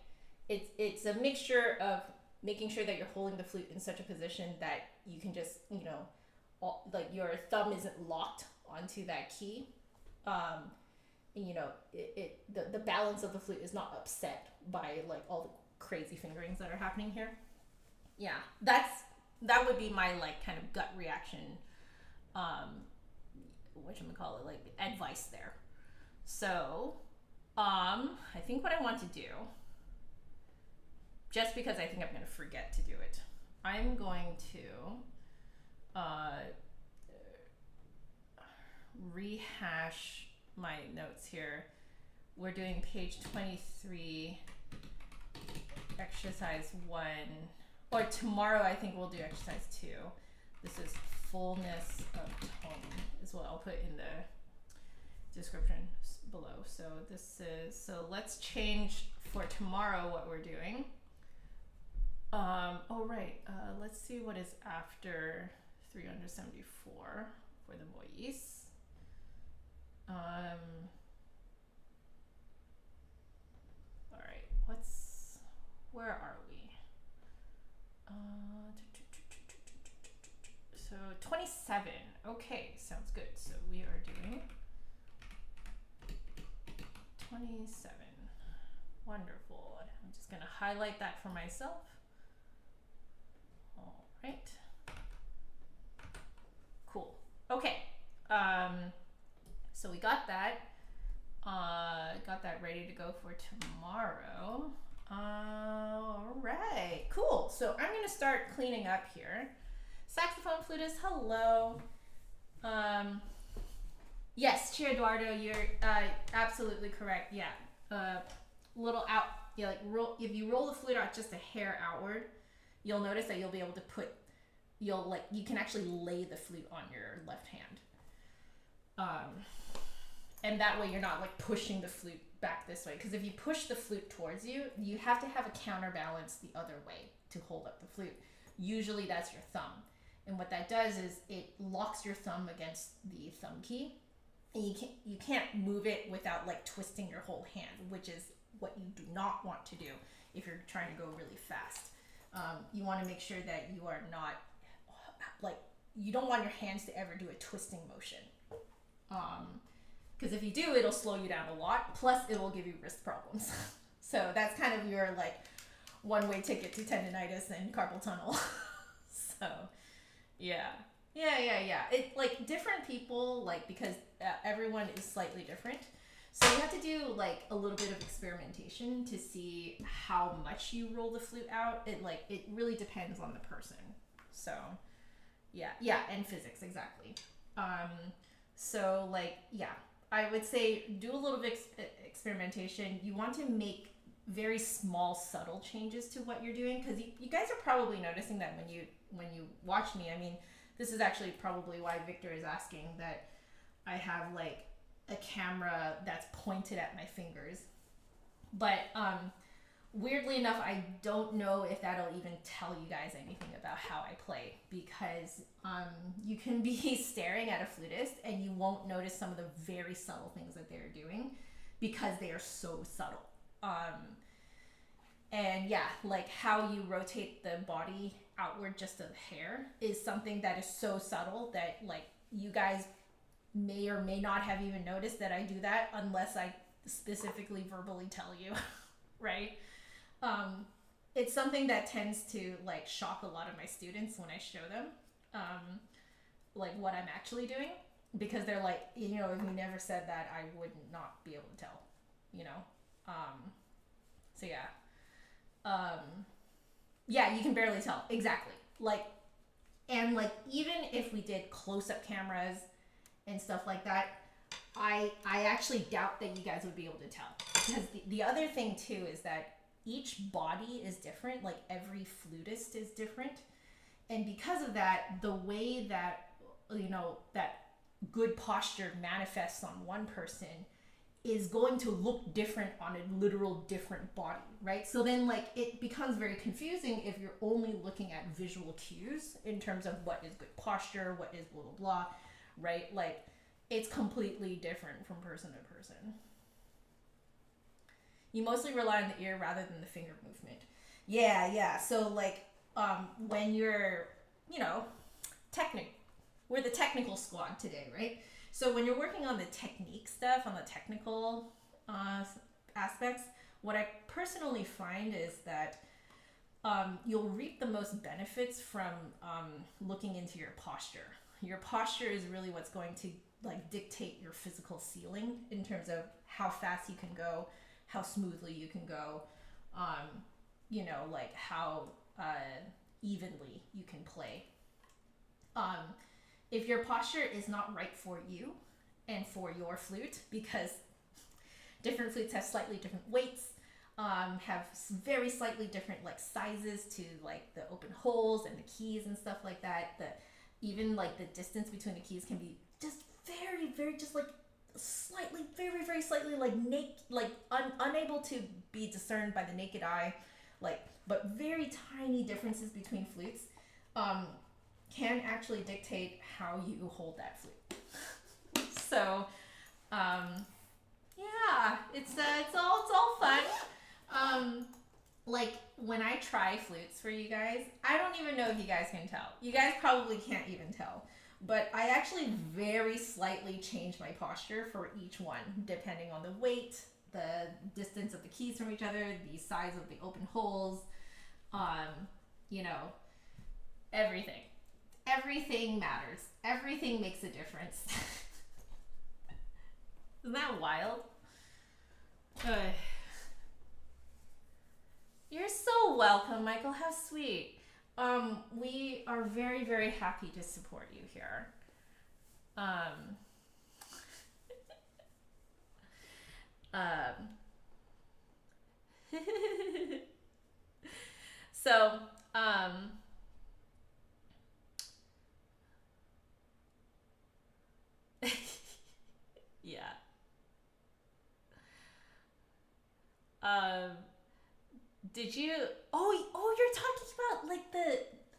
it's a mixture of making sure that you're holding the flute in such a position that you can just, like your thumb isn't locked onto that key. The balance of the flute is not upset by like all the crazy fingerings that are happening here. Yeah, that would be my like kind of gut reaction, whatchamacallit, like advice there. So, I think what I want to do, just because I think I'm going to forget to do it, I'm going to rehash my notes here. We're doing page 23, exercise 1, or tomorrow I think we'll do exercise 2. This is fullness of tone is what I'll put in the description below. So this is, so let's change for tomorrow what we're doing. Oh right, let's see what is after 374 for the Moyse. All right, where are we? So 27, okay, sounds good. So we are doing 27, wonderful. I'm just gonna highlight that for myself. All right, cool, okay. So we got that ready to go for tomorrow. All right, cool. So I'm gonna start cleaning up here. Saxophone flutist, hello. Yes, Chia Eduardo, you're absolutely correct. Yeah, little out. Yeah, like if you roll the flute out just a hair outward, you'll notice that you'll be able to put. You can actually lay the flute on your left hand. And that way you're not like pushing the flute back this way, because if you push the flute towards you, you have to have a counterbalance the other way to hold up the flute. Usually that's your thumb. And what that does is it locks your thumb against the thumb key, and you can't move it without like twisting your whole hand, which is what you do not want to do if you're trying to go really fast. You want to make sure that you are not like, you don't want your hands to ever do a twisting motion. Because if you do, it'll slow you down a lot, plus it will give you wrist problems. So that's kind of your like one-way ticket to tendonitis and carpal tunnel. So yeah. It like different people, like, because everyone is slightly different. So you have to do like a little bit of experimentation to see how much you roll the flute out. It really depends on the person. So yeah, and physics, exactly. So like, yeah, I would say do a little bit experimentation. You want to make very small, subtle changes to what you're doing, because you guys are probably noticing that when you watch me. I mean, this is actually probably why Victor is asking that I have like a camera that's pointed at my fingers. But weirdly enough, I don't know if that'll even tell you guys anything about how I play, because you can be staring at a flutist and you won't notice some of the very subtle things that they're doing because they are so subtle. And yeah, like how you rotate the body outward just a hair is something that is so subtle that like you guys may or may not have even noticed that I do that unless I specifically verbally tell you, right? It's something that tends to like shock a lot of my students when I show them like what I'm actually doing, because they're like, you know, if you never said that, I would not be able to tell, you know? So yeah. Yeah, you can barely tell. Exactly. Like, and like, even if we did close-up cameras and stuff like that, I actually doubt that you guys would be able to tell. Because the other thing too is that each body is different. Like every flutist is different. And because of that, the way that, you know, that good posture manifests on one person is going to look different on a literal different body, right? So then like it becomes very confusing if you're only looking at visual cues in terms of what is good posture, what is blah, blah, blah, right? Like it's completely different from person to person. You mostly rely on the ear rather than the finger movement. Yeah. So like when you're, you know, we're the technical squad today, right? So when you're working on the technique stuff, on the technical aspects, what I personally find is that you'll reap the most benefits from looking into your posture. Your posture is really what's going to like dictate your physical ceiling in terms of how fast you can go, how smoothly you can go, you know, like how evenly you can play. If your posture is not right for you and for your flute, because different flutes have slightly different weights, have very slightly different like sizes to like the open holes and the keys and stuff like that. Even like the distance between the keys can be just very just like slightly, very slightly like unable to be discerned by the naked eye, like, but very tiny differences between flutes can actually dictate how you hold that flute. So yeah, it's all fun. Like when I try flutes for you guys, I don't even know if you guys can tell. You guys probably can't even tell. But I actually very slightly change my posture for each one, depending on the weight, the distance of the keys from each other, the size of the open holes, you know, everything. Everything matters. Everything makes a difference. Isn't that wild? You're so welcome, Michael. How sweet. We are very happy to support you here. So, yeah. Did you, you're talking about like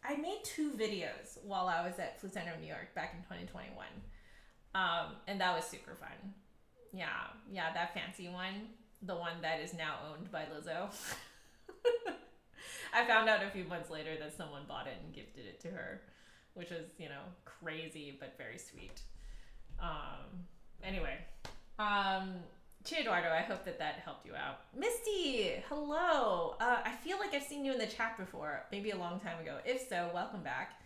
I made 2 videos while I was at Flute Center of New York back in 2021. And that was super fun. Yeah, that fancy one, the one that is now owned by Lizzo. I found out a few months later that someone bought it and gifted it to her, which was, you know, crazy, but very sweet. Anyway, Che Eduardo, I hope that helped you out. Misty, hello. I feel like I've seen you in the chat before, maybe a long time ago. If so, welcome back.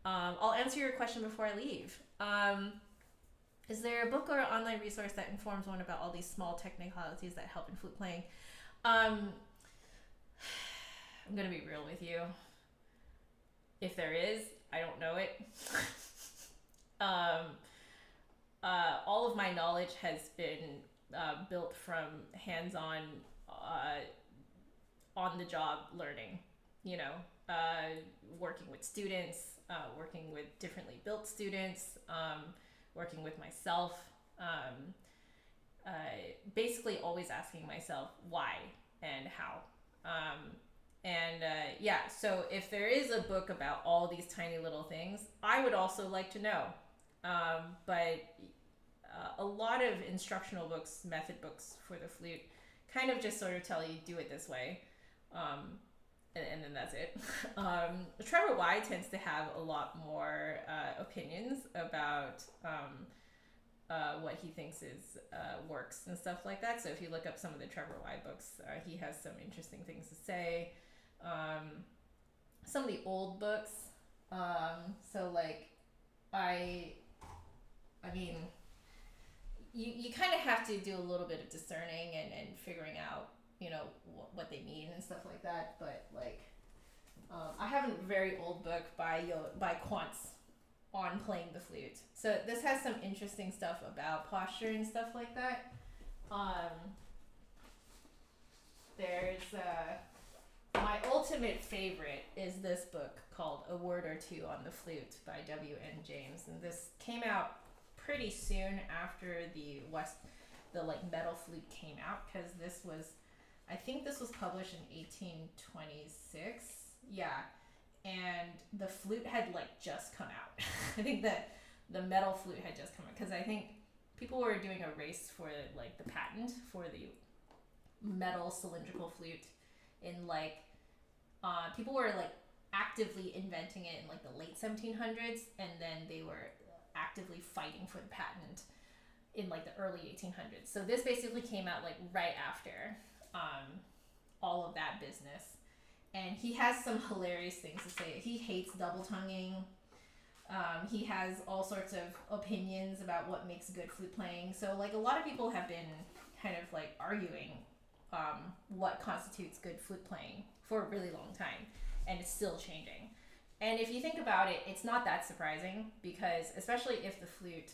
I'll answer your question before I leave. Is there a book or online resource that informs one about all these small technicalities that help in flute playing? I'm gonna be real with you. If there is, I don't know it. All of my knowledge has been built from hands-on, on-the-job learning, you know, working with students, working with differently built students, working with myself, basically always asking myself why and how. Yeah, so if there is a book about all these tiny little things, I would also like to know. But a lot of instructional books, method books for the flute, kind of just sort of tell you do it this way, and then that's it. Trevor Y tends to have a lot more opinions about what he thinks is works and stuff like that. So if you look up some of the Trevor Y books, he has some interesting things to say. Some of the old books, so like I mean, you kind of have to do a little bit of discerning and figuring out, you know, what they mean and stuff like that. But like, I have a very old book by Quantz on playing the flute. So this has some interesting stuff about posture and stuff like that. There's my ultimate favorite is this book called A Word or Two on the Flute by W.N. James, and this came out pretty soon after the like metal flute came out, because I think this was published in 1826. Yeah, and the flute had like just come out. I think that the metal flute had just come out, because I think people were doing a race for like the patent for the metal cylindrical flute in like people were like actively inventing it in like the late 1700s, and then they were actively fighting for the patent in like the early 1800s. So this basically came out like right after all of that business, and he has some hilarious things to say. He hates double tonguing. He has all sorts of opinions about what makes good flute playing. So like a lot of people have been kind of like arguing what constitutes good flute playing for a really long time, and it's still changing. And if you think about it, it's not that surprising because, especially if the flute,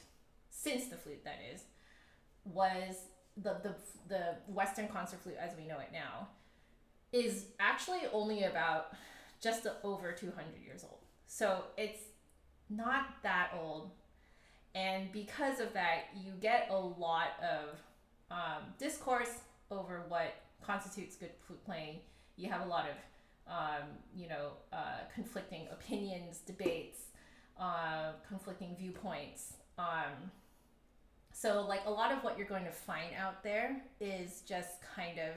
since the flute that is, was the Western concert flute as we know it now, is actually only about just over 200 years old. So it's not that old. And because of that, you get a lot of discourse over what constitutes good flute playing. You have a lot of conflicting opinions, debates, conflicting viewpoints. So like a lot of what you're going to find out there is just kind of,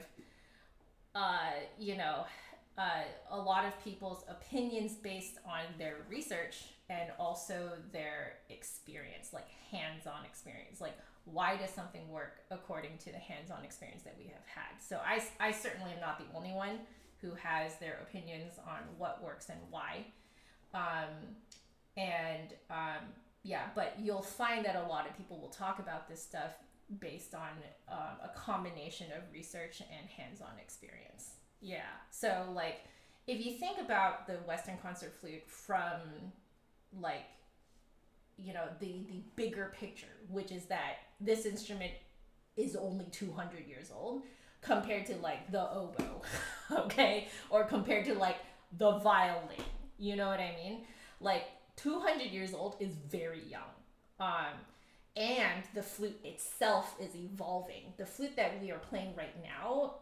a lot of people's opinions based on their research and also their experience, like hands-on experience. Like, why does something work according to the hands-on experience that we have had? So I certainly am not the only one who has their opinions on what works and why. But you'll find that a lot of people will talk about this stuff based on a combination of research and hands-on experience. Yeah, so like if you think about the Western concert flute from like, the bigger picture, which is that this instrument is only 200 years old compared to like the oboe, okay? Or compared to like the violin, you know what I mean? Like 200 years old is very young. And the flute itself is evolving. The flute that we are playing right now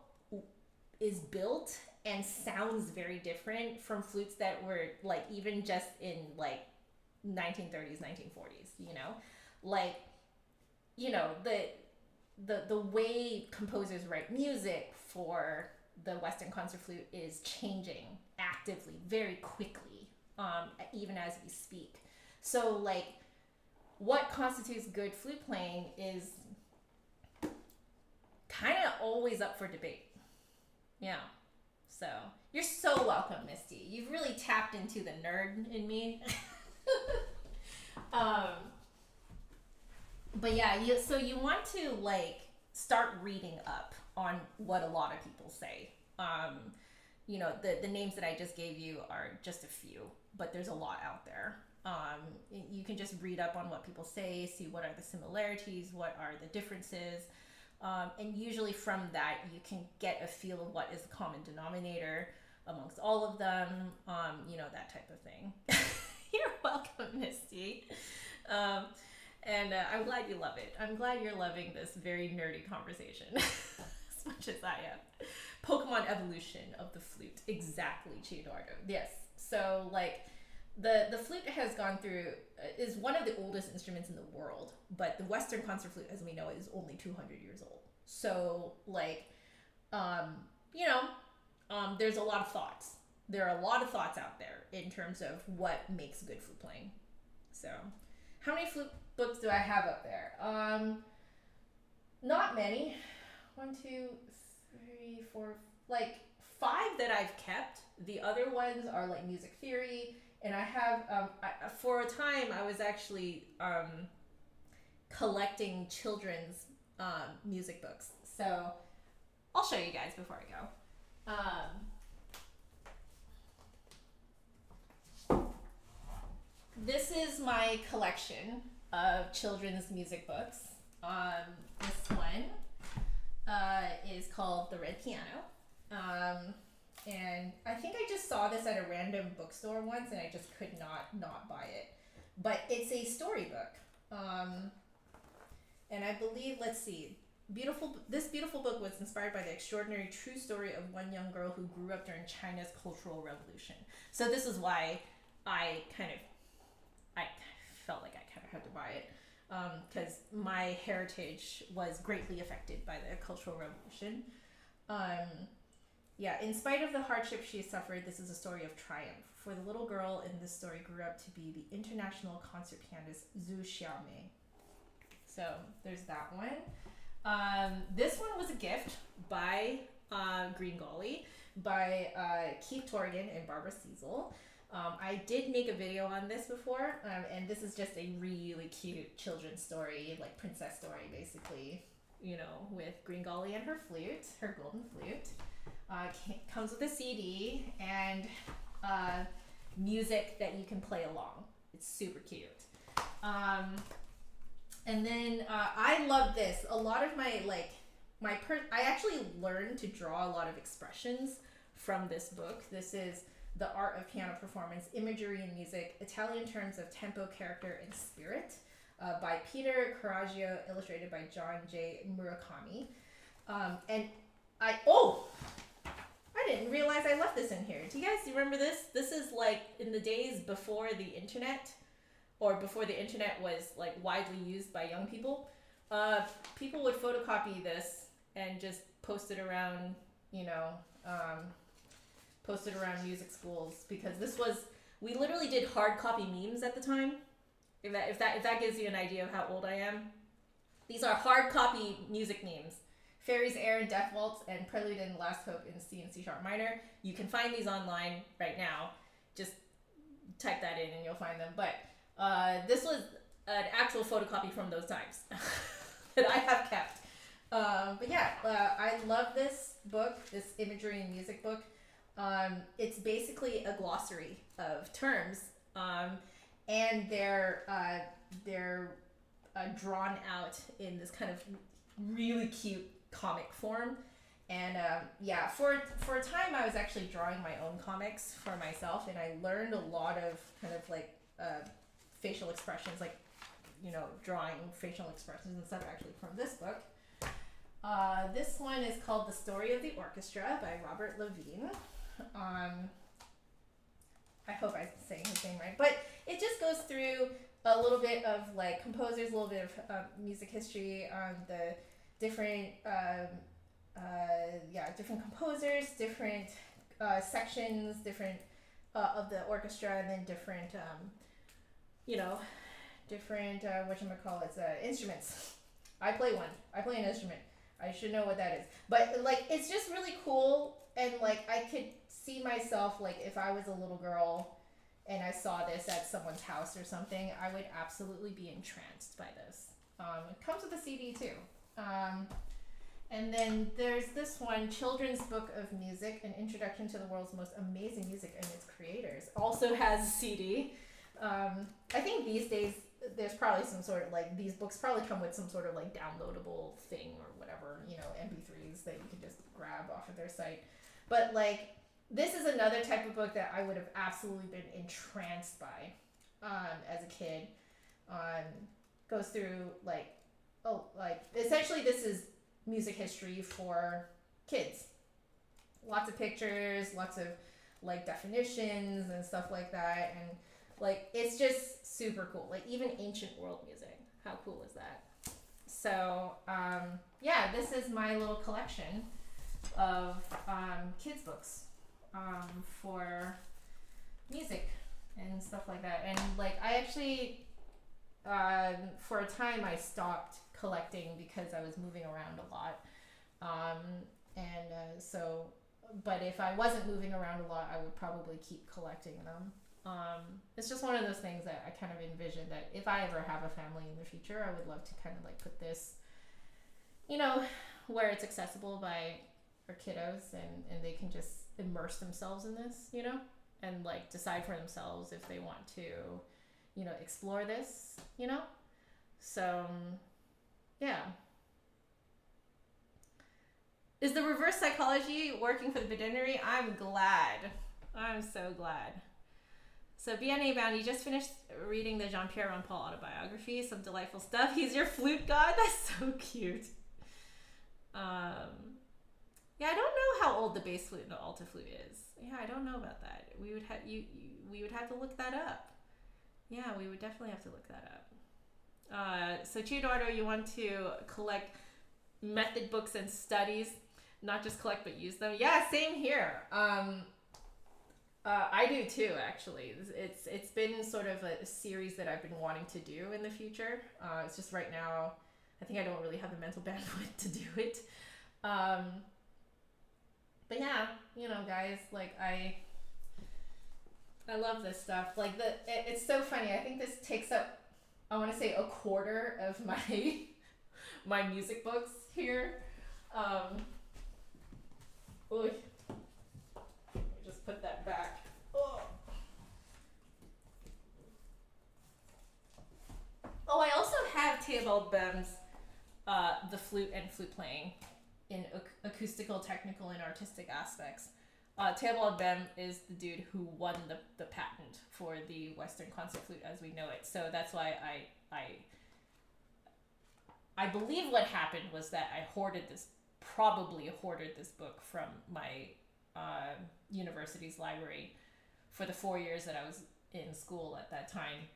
is built and sounds very different from flutes that were like even just in like 1930s, 1940s, the way composers write music for the Western concert flute is changing actively, very quickly, even as we speak. So like what constitutes good flute playing is kind of always up for debate. Yeah. So you're so welcome, Misty. You've really tapped into the nerd in me. But yeah, so you want to like start reading up on what a lot of people say. The names that I just gave you are just a few, but there's a lot out there. You can just read up on what people say, see what are the similarities, what are the differences. And usually from that, you can get a feel of what is the common denominator amongst all of them, that type of thing. You're welcome, Misty. And I'm glad you love it. I'm glad you're loving this very nerdy conversation as much as I am. Pokemon evolution of the flute. Exactly, Chiedardo. Yes. So like the flute has gone through, is one of the oldest instruments in the world, but the Western concert flute, as we know, is only 200 years old. So like, there's a lot of thoughts. There are a lot of thoughts out there in terms of what makes good flute playing. So how many flute books do I have up there? Not many. 1, 2, 3, 4, like 5 that I've kept. The other ones are like music theory. And I have, for a time, I was actually collecting children's music books. So I'll show you guys before I go. This is my collection of children's music books. This one is called The Red Piano. And I think I just saw this at a random bookstore once and I just could not buy it. But it's a storybook. And I believe, let's see, this beautiful book was inspired by the extraordinary true story of one young girl who grew up during China's Cultural Revolution. So this is why I felt like I kind of had to buy it. Because my heritage was greatly affected by the Cultural Revolution. In spite of the hardship she suffered, this is a story of triumph. For the little girl in this story grew up to be the international concert pianist Zhu Xiaomei. So there's that one. This one was a gift by Green Golly, by Keith Torgan and Barbara Cecil. I did make a video on this before, and this is just a really cute children's story, like princess story basically, with Green Golly and her flute, her golden flute. Comes with a CD, and music that you can play along. It's super cute. And then I love this. A lot of my I actually learned to draw a lot of expressions from this book. This is The Art of Piano Performance, Imagery and Music, Italian Terms of Tempo, Character, and Spirit, by Peter Coraggio, illustrated by John J. Murakami. And I didn't realize I left this in here. Do you guys remember this? This is like in the days before the internet, or before the internet was like widely used by young people. People would photocopy this and just post it around, post it around music schools, because we literally did hard copy memes at the time. If that gives you an idea of how old I am. These are hard copy music memes. Fairies, Air, and Death Waltz, and Prelude and Last Hope in C and C sharp minor. You can find these online right now. Just type that in and you'll find them. But this was an actual photocopy from those times that I have kept. But yeah, I love this book, this imagery and music book. It's basically a glossary of terms, and they're drawn out in this kind of really cute comic form. And for a time I was actually drawing my own comics for myself, and I learned a lot of kind of like facial expressions, like drawing facial expressions and stuff actually from this book. This one is called The Story of the Orchestra by Robert Levine. I hope I'm saying his name right, but it just goes through a little bit of like composers, a little bit of music history on the different different composers, different sections, different of the orchestra, and then different instruments. I play an instrument. I should know what that is. But like it's just really cool, and like I could see myself, like if I was a little girl and I saw this at someone's house or something, I would absolutely be entranced by this. It comes with a CD too. And then there's this one, Children's Book of Music, An Introduction to the World's Most Amazing Music and Its Creators. Also has a CD. I think these days there's probably some sort of like, these books probably come with some sort of like downloadable thing or whatever, MP3s that you can just grab off of their site. But like, this is another type of book that I would have absolutely been entranced by as a kid. Goes through essentially this is music history for kids. Lots of pictures, lots of like definitions and stuff like that, and like it's just super cool. Like even ancient world music. How cool is that? So this is my little collection of kids books for music and stuff like that. And like I actually for a time I stopped collecting because I was moving around a lot. But if I wasn't moving around a lot, I would probably keep collecting them. It's just one of those things that I kind of envision that if I ever have a family in the future, I would love to kind of like put this, where it's accessible by our kiddos, and they can just immerse themselves in this, and like decide for themselves if they want to, explore this, So, yeah. Is the reverse psychology working for the beginnery? I'm glad. I'm so glad. So BNA Bound, you just finished reading the Jean-Pierre Rampal autobiography. Some delightful stuff. He's your flute god? That's so cute. Yeah, I don't know how old the bass flute and the alto flute is. Yeah, I don't know about that. We would have to look that up. Yeah, we would definitely have to look that up. So Chiodardo, you want to collect method books and studies, not just collect but use them. Yeah, same here. I do too, actually. It's been sort of a series that I've been wanting to do in the future. It's just right now, I think I don't really have the mental bandwidth to do it. But yeah, guys, like I love this stuff. Like it's so funny. I think this takes up, I want to say, a quarter of my music books here. Let me just put that back. Oh. Bem's The Flute and Flute Playing in Acoustical, Technical, and Artistic Aspects. Theobald Bem is the dude who won the patent for the Western concert flute as we know it. So that's why I believe what happened was that I probably hoarded this book from my university's library for the 4 years that I was in school at that time.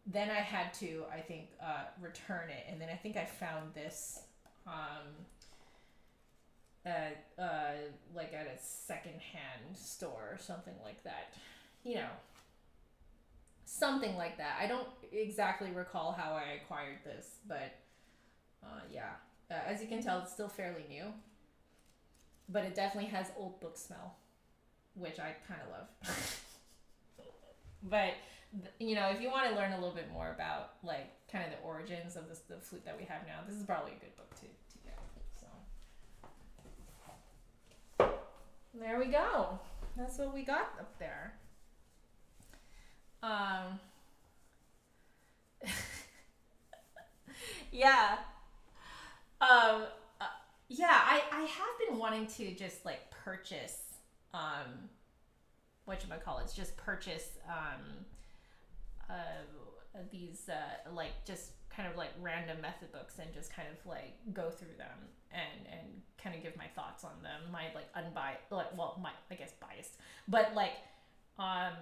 Then I had to, I think, return it. And then I think I found this like at a secondhand store or something like that. You know, something like that. I don't exactly recall how I acquired this, but yeah. As you can tell, it's still fairly new. But it definitely has old book smell, which I kind of love. But, you know, if you want to learn a little bit more about, like, kind of the origins of the flute that we have now, this is probably a good book to get. So, there we go. That's what we got up there. Yeah. Yeah, I have been wanting to just, like, purchase, whatchamacallits, just purchase, these, like, just kind of, like, random method books and just kind of, like, go through them and kind of give my thoughts on them. My, like, unbiased, like, well, my, I guess, biased. But, like, I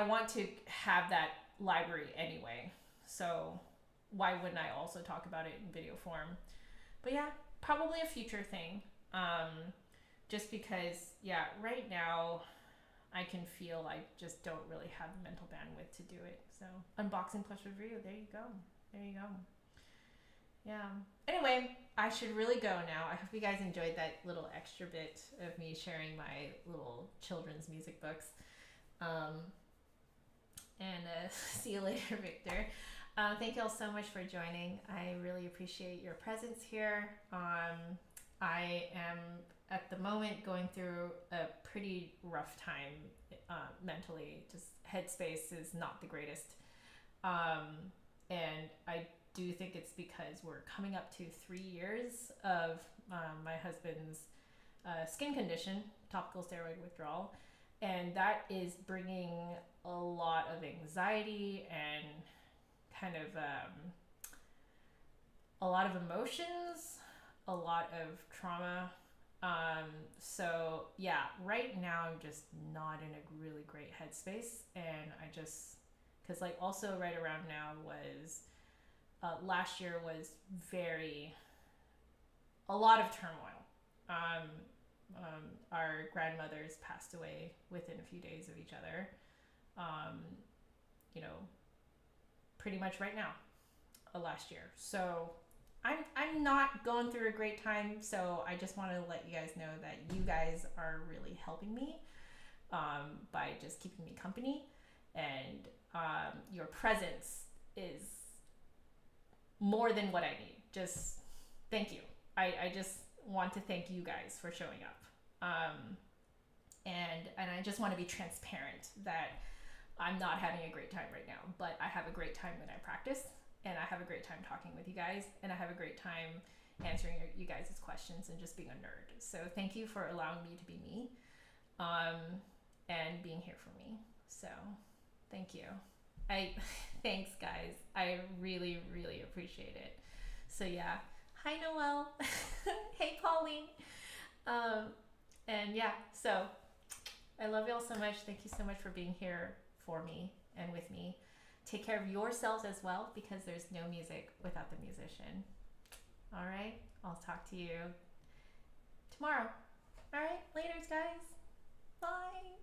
want to have that library anyway. So why wouldn't I also talk about it in video form? But yeah, probably a future thing. Just because, yeah, right now I can feel I just don't really have the mental bandwidth to do it. So unboxing plus review, there you go. There you go. Yeah. Anyway, I should really go now. I hope you guys enjoyed that little extra bit of me sharing my little children's music books. See you later, Victor. Thank you all so much for joining. I really appreciate your presence here. I am at the moment going through a pretty rough time mentally. Just headspace is not the greatest. And I do think it's because we're coming up to 3 years of my husband's skin condition, topical steroid withdrawal. And that is bringing a lot of anxiety and kind of a lot of emotions, a lot of trauma. So yeah, right now I'm just not in a really great headspace. And I just, cause like also right around now was, last year was a lot of turmoil. Our grandmothers passed away within a few days of each other. You know, pretty much right now, last year. So I'm not going through a great time. So I just want to let you guys know that you guys are really helping me by just keeping me company, and your presence is more than what I need. Just thank you. I just want to thank you guys for showing up. And I just want to be transparent that I'm not having a great time right now, but I have a great time when I practice, and I have a great time talking with you guys, and I have a great time answering you guys' questions and just being a nerd. So thank you for allowing me to be me, and being here for me. So thank you. Thanks guys. I really, really appreciate it. So yeah. Hi Noelle. Hey Pauline. And yeah, so I love y'all so much. Thank you so much for being here for me and with me. Take care of yourselves as well, because there's no music without the musician. All right. I'll talk to you tomorrow. All right. Laters, guys. Bye.